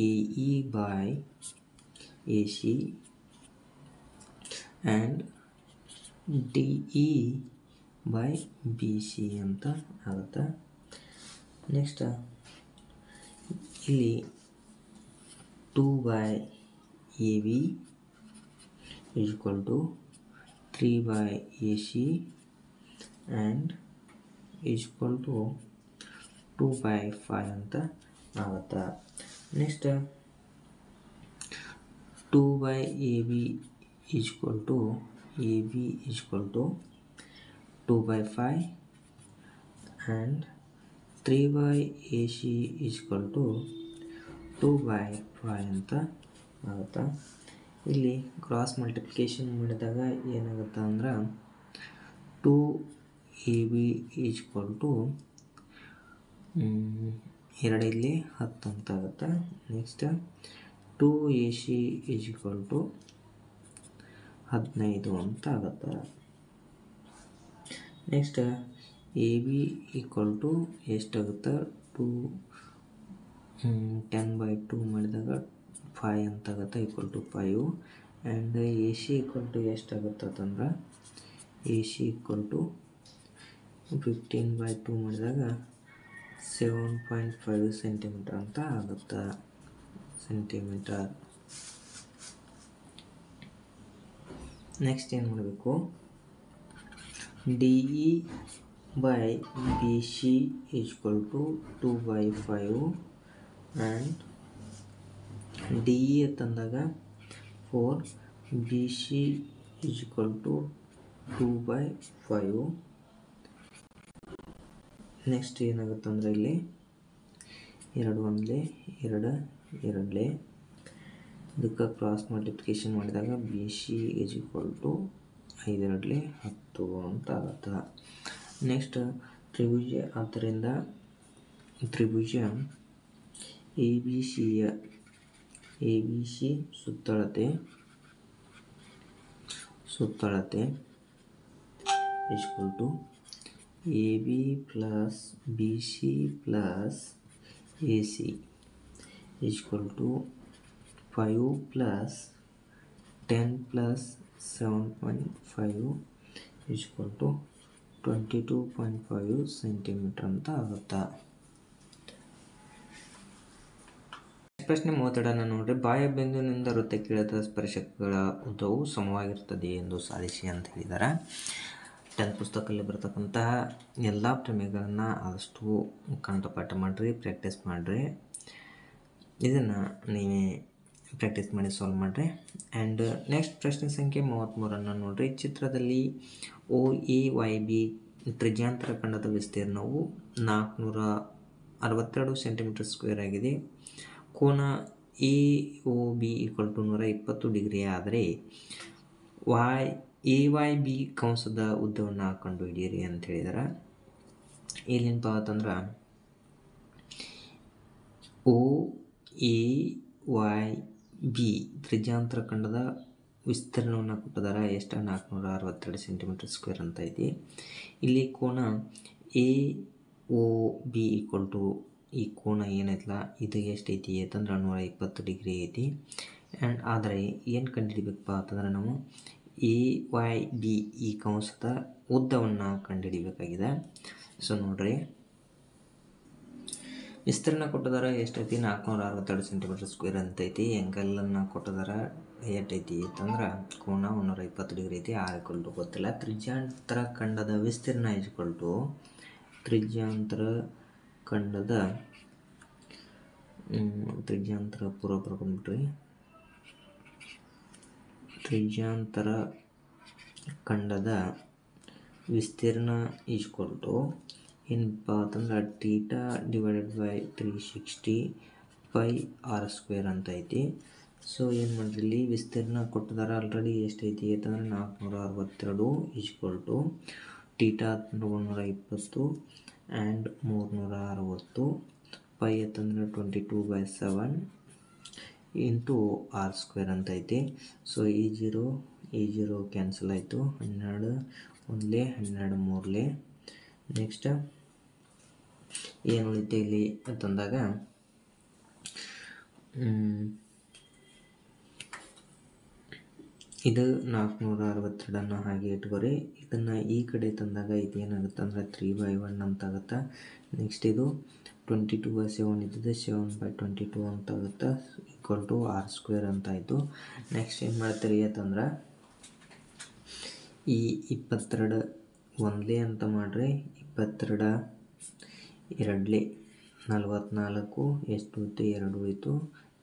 Speaker 1: AE by AC and DE by BC ಅಂತ ಆಗುತ್ತೆ. ನೆಕ್ಸ್ಟ್ ಇಲ್ಲಿ 2/AB equal to 3/AC and equal to 2/5 ಅಂತ ಆಗುತ್ತೆ. Next 2/AB equal to 2/5 and 3/AC equal to 2/5 ಅಂತ ಆಗುತ್ತೆ. ಇಲ್ಲಿ ಕ್ರಾಸ್ ಮಲ್ಟಿಪ್ಲಿಕೇಶನ್ ಮಾಡಿದಾಗ ಏನಾಗುತ್ತೆ ಅಂದ್ರೆ 2AB equal to 2 ಇಲ್ಲಿ 10 ಅಂತ ಆಗುತ್ತೆ. ನೆಕ್ಸ್ಟ್ 2AC equal to 15 ಅಂತ ಆಗುತ್ತೆ. ನೆಕ್ಸ್ಟ್ AB equal to ಎಷ್ಟಾಗುತ್ತೆ, 10/2 ಮಾಡಿದಾಗ 5 ಅಂತ ಆಗುತ್ತೆ, equal to 5 and AC equal to ಎಷ್ಟಾಗುತ್ತೆ ಅಂತಂದ್ರೆ ಎ ಸಿ ಈಕ್ವಲ್ ಟು 15/2 ಮಾಡಿದಾಗ 7.5 ಸೆಂಟಿಮೀಟರ್ ಅಂತ ಆಗುತ್ತೆ. ಸೆಂಟಿಮೀಟರ್. ನೆಕ್ಸ್ಟ್ ಏನು ಮಾಡಬೇಕು, D E by B C equal to 2/5 and D E ತಂದಾಗ 4, B C equal to 2/5. Next ಏನಾಗುತ್ತೆ ಅಂದರೆ ಇಲ್ಲಿ 2 1 2 2 ಇದಕ್ಕೆ ಕ್ರಾಸ್ ಮಲ್ಟಿಪ್ಲಿಕೇಶನ್ ಮಾಡಿದಾಗ ಬಿ ಸಿ ಈಕ್ವಲ್ ಟು 5 2 10 ಅಂತ ಆಗುತ್ತೆ. ನೆಕ್ಸ್ಟ್ ತ್ರಿಭುಜ, ಆದ್ದರಿಂದ ತ್ರಿಭುಜ ಎ ಬಿ ಸಿ ಸುತ್ತಳತೆ equal to A B plus B C plus A C equal to 5 plus 10 plus 7.5 equal to 22.5 centimetre ಅಂತ ಆಗುತ್ತೆ. ಪ್ರಶ್ನೆ 32 ನೋಡ್ರಿ, ಬಾಹ್ಯ ಬಿಂದುವಿನಿಂದ ವೃತ್ತಕ್ಕೆ ಇಳಿದ ಸ್ಪರ್ಶಕಗಳ ಉದ್ದವು ಸಮವಾಗಿರ್ತದೆ ಎಂದು ಸಾಧಿಸಿ ಅಂತ ಹೇಳಿದ್ದಾರೆ. 10th ಪುಸ್ತಕದಲ್ಲಿ ಬರ್ತಕ್ಕಂತಹ ಎಲ್ಲ ಪ್ರಮೇಯಗಳನ್ನು ಆದಷ್ಟು ಕಂಠಪಾಠ ಮಾಡಿರಿ, ಪ್ರಾಕ್ಟೀಸ್ ಮಾಡಿರಿ. ಇದನ್ನು ನೀವೇ ಪ್ರಾಕ್ಟೀಸ್ ಮಾಡಿ ಸಾಲ್ವ್ ಮಾಡಿರಿ. ಆ್ಯಂಡ್ ನೆಕ್ಸ್ಟ್ ಪ್ರಶ್ನೆ ಸಂಖ್ಯೆ 33 ನೋಡಿರಿ, ಚಿತ್ರದಲ್ಲಿ ಒ ಎ ವೈ ಬಿ ತ್ರಿಜ್ಯಾಂತರ ಖಂಡದ ವಿಸ್ತೀರ್ಣವು 462 ಸೆಂಟಿಮೀಟರ್ ಸ್ಕ್ವೇರ್ ಆಗಿದೆ. ಕೋನ A O B equal to 120 degree ಆದರೆ ಎ ವೈ ಬಿ ಕಂಸದ ಉದ್ದವನ್ನು ಕಂಡುಹಿಡಿಯಿರಿ ಅಂತ ಹೇಳಿದಾರೆ. ಇಲ್ಲೇನಪ್ಪ ಅಂತಂದ್ರೆ ಒ ಎ ವೈ ಬಿ ತ್ರಿಜ್ಯಾಂತರ ಖಂಡದ ವಿಸ್ತೀರ್ಣವನ್ನು ಕೊಟ್ಟಿದ್ದಾರೆ. ಎಷ್ಟು? 462 ಸೆಂಟಿಮೀಟರ್ ಸ್ಕ್ವೇರ್ ಅಂತ ಐತಿ. ಇಲ್ಲಿ ಕೋನ A O B equal to ಈ ಕೋನ ಏನೈತಲ್ಲ ಇದು ಎಷ್ಟೈತಿ ಅಂತಂದ್ರೆ 120 ಡಿಗ್ರಿ ಐತಿ. ಆ್ಯಂಡ್ ಆದರೆ ಏನು ಕಂಡುಹಿಡಿಬೇಕಪ್ಪ ಅಂತಂದ್ರೆ ನಾವು ಎ ವೈ ಬಿ ಈ ಕಂಸದ ಉದ್ದವನ್ನು ಕಂಡುಹಿಡಿಬೇಕಾಗಿದೆ. ಸೊ ನೋಡ್ರಿ, ವಿಸ್ತೀರ್ಣ ಕೊಟ್ಟಿದ್ದಾರೆ ಎಷ್ಟೈತಿ? 462 ಸೆಂಟಿಮೀಟರ್ ಸ್ಕ್ವೇರ್ ಅಂತೈತಿ. ಆ್ಯಂಗಲನ್ನು ಕೊಟ್ಟಿದ್ದಾರೆ ಎಷ್ಟೈತಿ ಅಂತಂದ್ರೆ ಕೋನ 120 ಡಿಗ್ರಿ ಐತಿ. ಆರ್ ಈಕ್ವಲ್ ಟು ಗೊತ್ತಿಲ್ಲ. ತ್ರಿಜ್ಯಾಂತರ ಖಂಡದ ವಿಸ್ತೀರ್ಣ ಈಕ್ವಲ್ ಟು ತ್ರಿಜ್ಯಾಂತರ ಖಂಡದ ತ್ರಿಜ್ಯಾಂತರ ಪೂರ್ವ ಬರ್ಕೊಂಡ್ಬಿಟ್ರಿ. ತ್ರಿಜ್ಯಾಂತರ ಖಂಡದ ವಿಸ್ತೀರ್ಣ ಈಕ್ವಲ್ ಟು ಏನಪ್ಪ ಅಂತಂದ್ರೆ theta divided by 360 pi r square ಅಂತ ಐತಿ. ಸೊ ಏನು ಮಾಡಿರಿ, ಇಲ್ಲಿ ವಿಸ್ತೀರ್ಣ ಕೊಟ್ಟಿದ್ದಾರೆ ಆಲ್ರೆಡಿ ಎಷ್ಟೈತಿ ಅಂತಂದ್ರೆ 462 equal to theta 120 and 360 pi ಅಂತಂದ್ರೆ 22/7 ಇಂಟು ಆರ್ ಸ್ಕ್ವೇರ್ ಅಂತ ಐತಿ. ಸೊ ಈ ಜೀರೋ ಕ್ಯಾನ್ಸಲ್ ಆಯಿತು. 12 1 12 3 ನೆಕ್ಸ್ಟ್ ಏನು ಉಳಿತೆ ಇಲ್ಲಿ ಅಂತಂದಾಗ ಇದು 462 ಹಾಗೆ ಇಟ್ಕೊರಿ. ಇದನ್ನು ಈ ಕಡೆ ತಂದಾಗ ಇದು ಏನಾಗುತ್ತೆ ಅಂದರೆ 3/1 ಅಂತ ಆಗುತ್ತೆ. ನೆಕ್ಸ್ಟ್ ಇದು 22/7 ಇದ್ದಿದ್ದು 7/22 ಅಂತ ಆಗುತ್ತೆ ಈಕ್ವಲ್ ಟು ಆರ್ ಸ್ಕ್ವೇರ್ ಅಂತ ಆಯಿತು. ನೆಕ್ಸ್ಟ್ ಏನು ಮಾಡ್ತೀರಿ ಅಂತಂದ್ರೆ ಈ 22 1 ಅಂತ ಮಾಡಿರಿ. 22 2 44 ಎಷ್ಟು ಉಳಿತು? 2 ಉಳಿತು.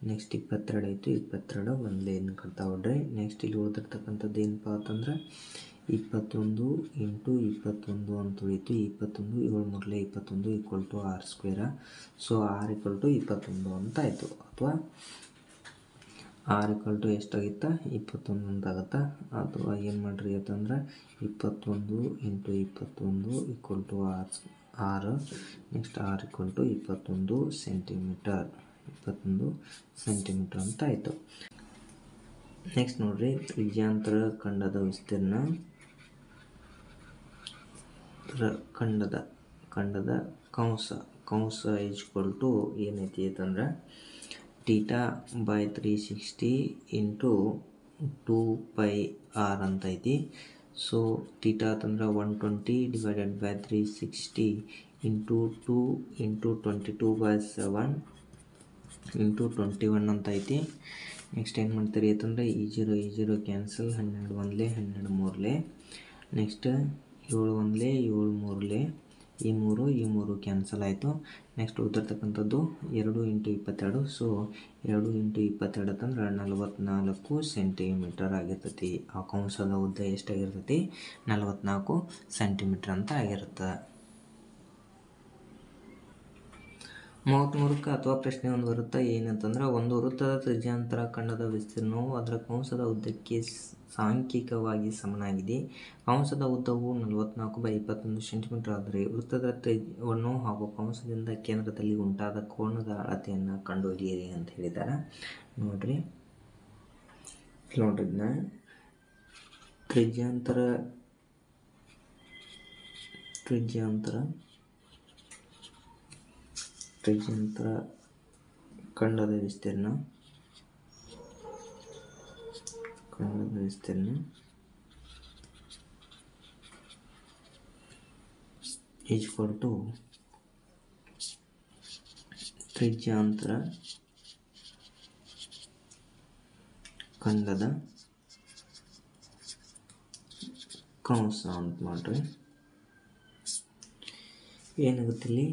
Speaker 1: ನೆಕ್ಸ್ಟ್ 22 ಆಯಿತು. 22 1 ಕಟ್ತಾ ಹೊಡ್ರಿ. ನೆಕ್ಸ್ಟ್ ಇಲ್ಲಿ ಉಳಿದಿರ್ತಕ್ಕಂಥದ್ದು ಏನಪ್ಪ ಅಂತಂದ್ರೆ 21 ಇಂಟು 21 ಅಂತ ಉಳಿತು. 21 7 3 21 equal to r square. So r equal to 21 ಅಂತ ಆಯಿತು. ಅಥವಾ ಆರ್ ಈಕ್ವಲ್ ಟು ಎಷ್ಟಾಗಿತ್ತ? 21 ಅಂತ ಆಗುತ್ತೆ. ಅಥವಾ ಏನು ಮಾಡಿರಿ ಅಂತಂದ್ರೆ 21 into 21 equal to r. Next r equal to 21 centimetre ಅಂತ ಆಯಿತು. ನೆಕ್ಸ್ಟ್ ನೋಡ್ರಿ, ತ್ರಿಜ್ಯಾಂತರ ಖಂಡದ ವಿಸ್ತೀರ್ಣ ಖಂಡದ ಕಂಸ ಈಕ್ವಲ್ ಟು ಏನೈತಿ ಅಂತಂದ್ರೆ theta by 360 into 2 pi R ಅಂತ ಐತಿ. ಸೊ ಥೀಟಾ ಅಂತಂದ್ರೆ 120 divided by 360 into 2 into 22/7 into 21 ಅಂತ ಐತಿ. ನೆಕ್ಸ್ಟ್ ಏನು ಮಾಡ್ತೀರಿ ಅಂತಂದರೆ ಈ ಜೀರೋ ಕ್ಯಾನ್ಸಲ್, 12 ಒಂದ್ಲೆ 12 ಮೂರಲೆ, ನೆಕ್ಸ್ಟ್ 7 ಒಂದ್ಲೆ 7 ಮೂರಲೆ, ಈ ಮೂರು ಕ್ಯಾನ್ಸಲ್ ಆಯಿತು. ನೆಕ್ಸ್ಟ್ ಉಳಿದಿರ್ತಕ್ಕಂಥದ್ದು 2 ಇಂಟು 22. ಸೊ 2 ಇಂಟು 22 ಅಂತಂದ್ರೆ 44 ಸೆಂಟಿಮೀಟರ್ ಆಗಿರ್ತೈತಿ. ಆ ಕಂಸದ ಉದ್ದ ಎಷ್ಟಾಗಿರ್ತೈತಿ? 44 ಸೆಂಟಿಮೀಟರ್ ಅಂತ ಆಗಿರುತ್ತೆ. 33ಕ್ಕೆ ಅಥವಾ ಪ್ರಶ್ನೆ ಒಂದು ಬರುತ್ತೆ. ಏನಂತಂದ್ರೆ ಒಂದು ವೃತ್ತದ ತ್ರಿಜ್ಯಾಂತರ ಖಂಡದ ವಿಸ್ತೀರ್ಣವು ಅದರ ಕಂಸದ ಉದ್ದಕ್ಕೆ ಸಾಂಖ್ಯಿಕವಾಗಿ ಸಮನಾಗಿದೆ. ಕಂಸದ ಉದ್ದವು 44/21 ಸೆಂಟಿಮೀಟರ್ ಆದರೆ ವೃತ್ತದ ತ್ರಿಜ್ಯವನ್ನು ಹಾಗೂ ಕಂಸದಿಂದ ಕೇಂದ್ರದಲ್ಲಿ ಉಂಟಾದ ಕೋನದ ಅಳತೆಯನ್ನು ಕಂಡುಹಿಡಿಯಿರಿ ಅಂತ ಹೇಳಿದ್ದಾರೆ. ನೋಡ್ರಿ ತ್ರಿಜ್ಯಾಂತರ ಖಂಡದ ವಿಸ್ತೀರ್ಣ ಈಕ್ವಲ್ ಟು ತ್ರಿಜ್ಯಾಂತರ ಖಂಡದ ಕಂಸ ಅಂತ ಮಾಡ್ರಿ. ಏನಾಗುತ್ತೆ ಇಲ್ಲಿ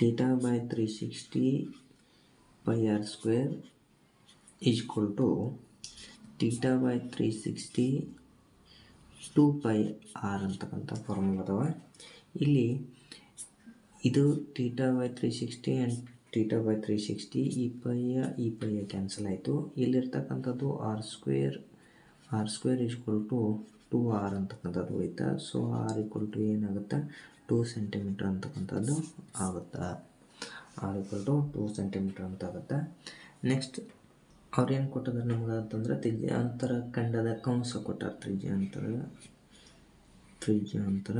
Speaker 1: θ/360 πr² ಈಕ್ವಲ್ ಟು θ/360 2πr ಅಂತಕ್ಕಂಥ ಫಾರ್ಮುಲಾ ಅದಾವ. ಇಲ್ಲಿ ಇದು θ/360 ಆ್ಯಂಡ್ θ/360 ಈ ಪೈಯ ಕ್ಯಾನ್ಸಲ್ ಆಯಿತು. ಇಲ್ಲಿರ್ತಕ್ಕಂಥದ್ದು r² ಈಕ್ವಲ್ ಟು 2r ಅಂತಕ್ಕಂಥದ್ದು ಹೋಯ್ತಾ. ಸೊ r ಈಕ್ವಲ್ ಟು ಏನಾಗುತ್ತೆ? 2 ಸೆಂಟಿಮೀಟರ್ ಅಂತಕ್ಕಂಥದ್ದು ಆಗುತ್ತೆ. r ಈಕ್ವಲ್ ಟು 2 ಸೆಂಟಿಮೀಟರ್ ಅಂತ ಆಗುತ್ತೆ. ನೆಕ್ಸ್ಟ್ ಅವ್ರೇನು ಕೊಟ್ಟಿದ್ದಾರೆ ನಮ್ಗೆ ಅಂತಂದ್ರೆ ತ್ರಿಜ್ಯಾಂತರ ಖಂಡದ ಕಂಸ ಕೊಟ್ಟಾರ. ತ್ರಿಜ್ಯಾಂತರ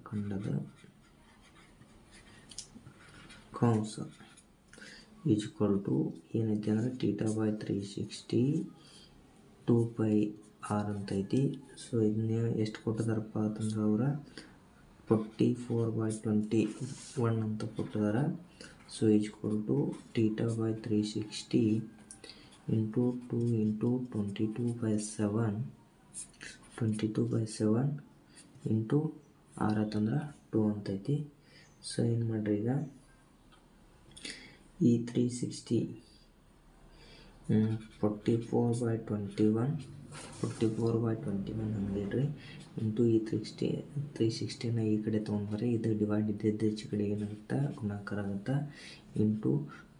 Speaker 1: ಖಂಡದ ಕಂಸ ಈಕ್ವಲ್ ಟು ಏನೈತಿ ಅಂದ್ರೆ θ/360 2πr ಅಂತ ಐತಿ. ಸೊ ಇದನ್ನ ಎಷ್ಟು ಕೊಟ್ಟಿದಾರಪ್ಪ ಅಂತಂದ್ರೆ ಅವರ 44/21 ಅಂತ ಕೊಟ್ಟಿದ್ದಾರೆ. So equal to θ/360 into 2 into 22/7 into r ಅಂತಂದ್ರೆ 2 ಅಂತೈತಿ. ಸೊ ಏನು ಮಾಡ್ರಿ ಈಗ ಈ 360 44/21 ಹಂಗಿಡ್ರಿ ಇಂಟು ಈ 360ನ ಈ ಕಡೆ ತೊಗೊಂಡ್ಬರ್ರಿ. ಇದು ಡಿವೈಡ್ ಇದ್ದಿದ್ದು ಈಚೆ ಕಡೆ ಏನಾಗುತ್ತೆ? ಗುಣಾಕಾರ ಆಗುತ್ತೆ. ಇಂಟು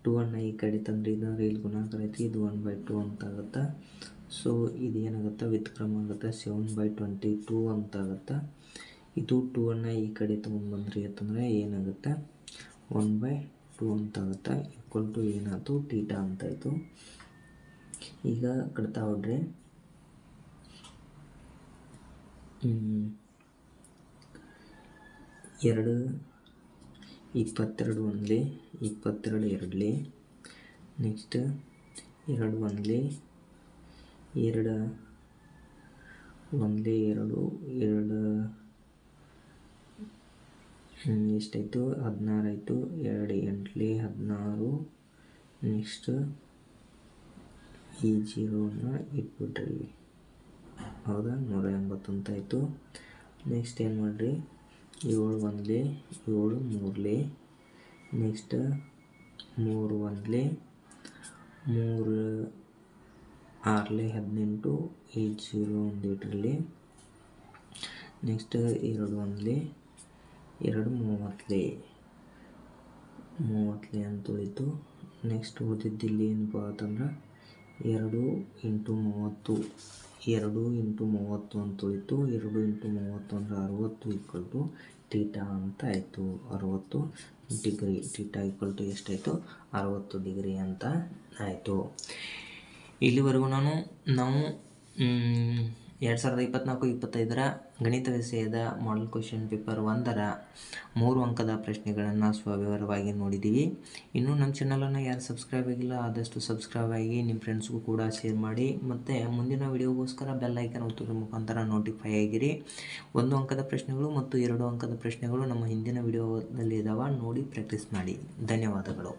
Speaker 1: 2ಅನ್ನು ಈ ಕಡೆ ತಂದ್ರೆ ಇದಂದ್ರೆ ಇಲ್ಲಿ ಗುಣಾಕಾರ ಐತಿ, ಇದು 1/2 ಅಂತ ಆಗುತ್ತೆ. ಸೊ ಇದು ಏನಾಗುತ್ತೆ? ವ್ಯುತ್ಕ್ರಮ ಆಗುತ್ತೆ, 7/22 ಅಂತ ಆಗುತ್ತೆ. ಇದು 2ಅನ್ನು ಈ ಕಡೆ ತೊಗೊಂಡ್ಬಂದ್ರಿ ಅಂತಂದರೆ ಏನಾಗುತ್ತೆ? 1/2 ಅಂತ ಆಗುತ್ತೆ. ಈಕ್ವಲ್ ಟು ಏನಾಯ್ತು? θ ಅಂತಾಯಿತು. ಈಗ ಕಡ್ತಾ ಹೋಗ್ರಿ. 2 22 ಒಂದ್ಲೆ 22 ಎರಡ್ಲೆ, ನೆಕ್ಸ್ಟ್ 2 ಒಂದ್ಲೆ 2 ಒಂದ್ಲೆ 2 ಎಷ್ಟಾಯಿತು? 16 ಆಯಿತು. 2 ಎಂಟ್ಲೆ 16. ನೆಕ್ಸ್ಟ್ ಈ ಜೀರೋನ ಇಟ್ಬಿಟ್ರಿ, ಹೌದಾ? 180 ಅಂತ ಆಯಿತು. ನೆಕ್ಸ್ಟ್ ಏನು ಮಾಡಿರಿ? 7 ಒಂದ್ಲೆ 7 ಮೂರಲೆ, ನೆಕ್ಸ್ಟ್ 3 ಒಂದ್ಲೆ 3 6ಲೆ 18, ಈ ಜೀರೋ ಒಂದು ಇಟ್ರಲ್ಲಿ. ನೆಕ್ಸ್ಟ್ 2 ಒಂದ್ಲೆ 2 30 ಅಂತ ಉಳಿತು. ನೆಕ್ಸ್ಟ್ ಉಳಿದಿದ್ದಿಲ್ಲಿ ಏನಪ್ಪ ಅಂತಂದ್ರೆ 2 ಇಂಟು 30 ಅಂತ ಉಳಿತು. 2 ಇಂಟು 30 ಅಂದರೆ 60 ಈಕ್ವಲ್ ಟು θ ಅಂತ ಆಯಿತು. 60 ಡಿಗ್ರಿ. θ ಈಕ್ವಲ್ ಟು ಎಷ್ಟಾಯಿತು? 60 ಡಿಗ್ರಿ ಅಂತ ಆಯಿತು. ಇಲ್ಲಿವರೆಗೂ ನಾವು 2024-25ರ ಗಣಿತ ವಿಷಯದ ಮಾಡೆಲ್ ಕ್ವೆಶ್ಚನ್ ಪೇಪರ್ 1ರ 3 ಅಂಕದ ಪ್ರಶ್ನೆಗಳನ್ನು ಸವಿವರವಾಗಿ ನೋಡಿದ್ದೀವಿ. ಇನ್ನೂ ನಮ್ಮ ಚಾನಲನ್ನು ಯಾರು ಸಬ್ಸ್ಕ್ರೈಬ್ ಆಗಿಲ್ಲ ಆದಷ್ಟು ಸಬ್ಸ್ಕ್ರೈಬ್ ಆಗಿ ನಿಮ್ಮ ಫ್ರೆಂಡ್ಸ್ಗೂ ಕೂಡ ಶೇರ್ ಮಾಡಿ, ಮತ್ತು ಮುಂದಿನ ವಿಡಿಯೋಗೋಸ್ಕರ ಬೆಲ್ ಐಕನ್ ಒತ್ತುವುದರ ಮುಖಾಂತರ ನೋಟಿಫೈ ಆಗಿರಿ. 1 ಅಂಕದ ಪ್ರಶ್ನೆಗಳು ಮತ್ತು 2 ಅಂಕದ ಪ್ರಶ್ನೆಗಳು ನಮ್ಮ ಹಿಂದಿನ ವಿಡಿಯೋದಲ್ಲಿ ಇದ್ದಾವೆ, ನೋಡಿ ಪ್ರಾಕ್ಟೀಸ್ ಮಾಡಿ. ಧನ್ಯವಾದಗಳು.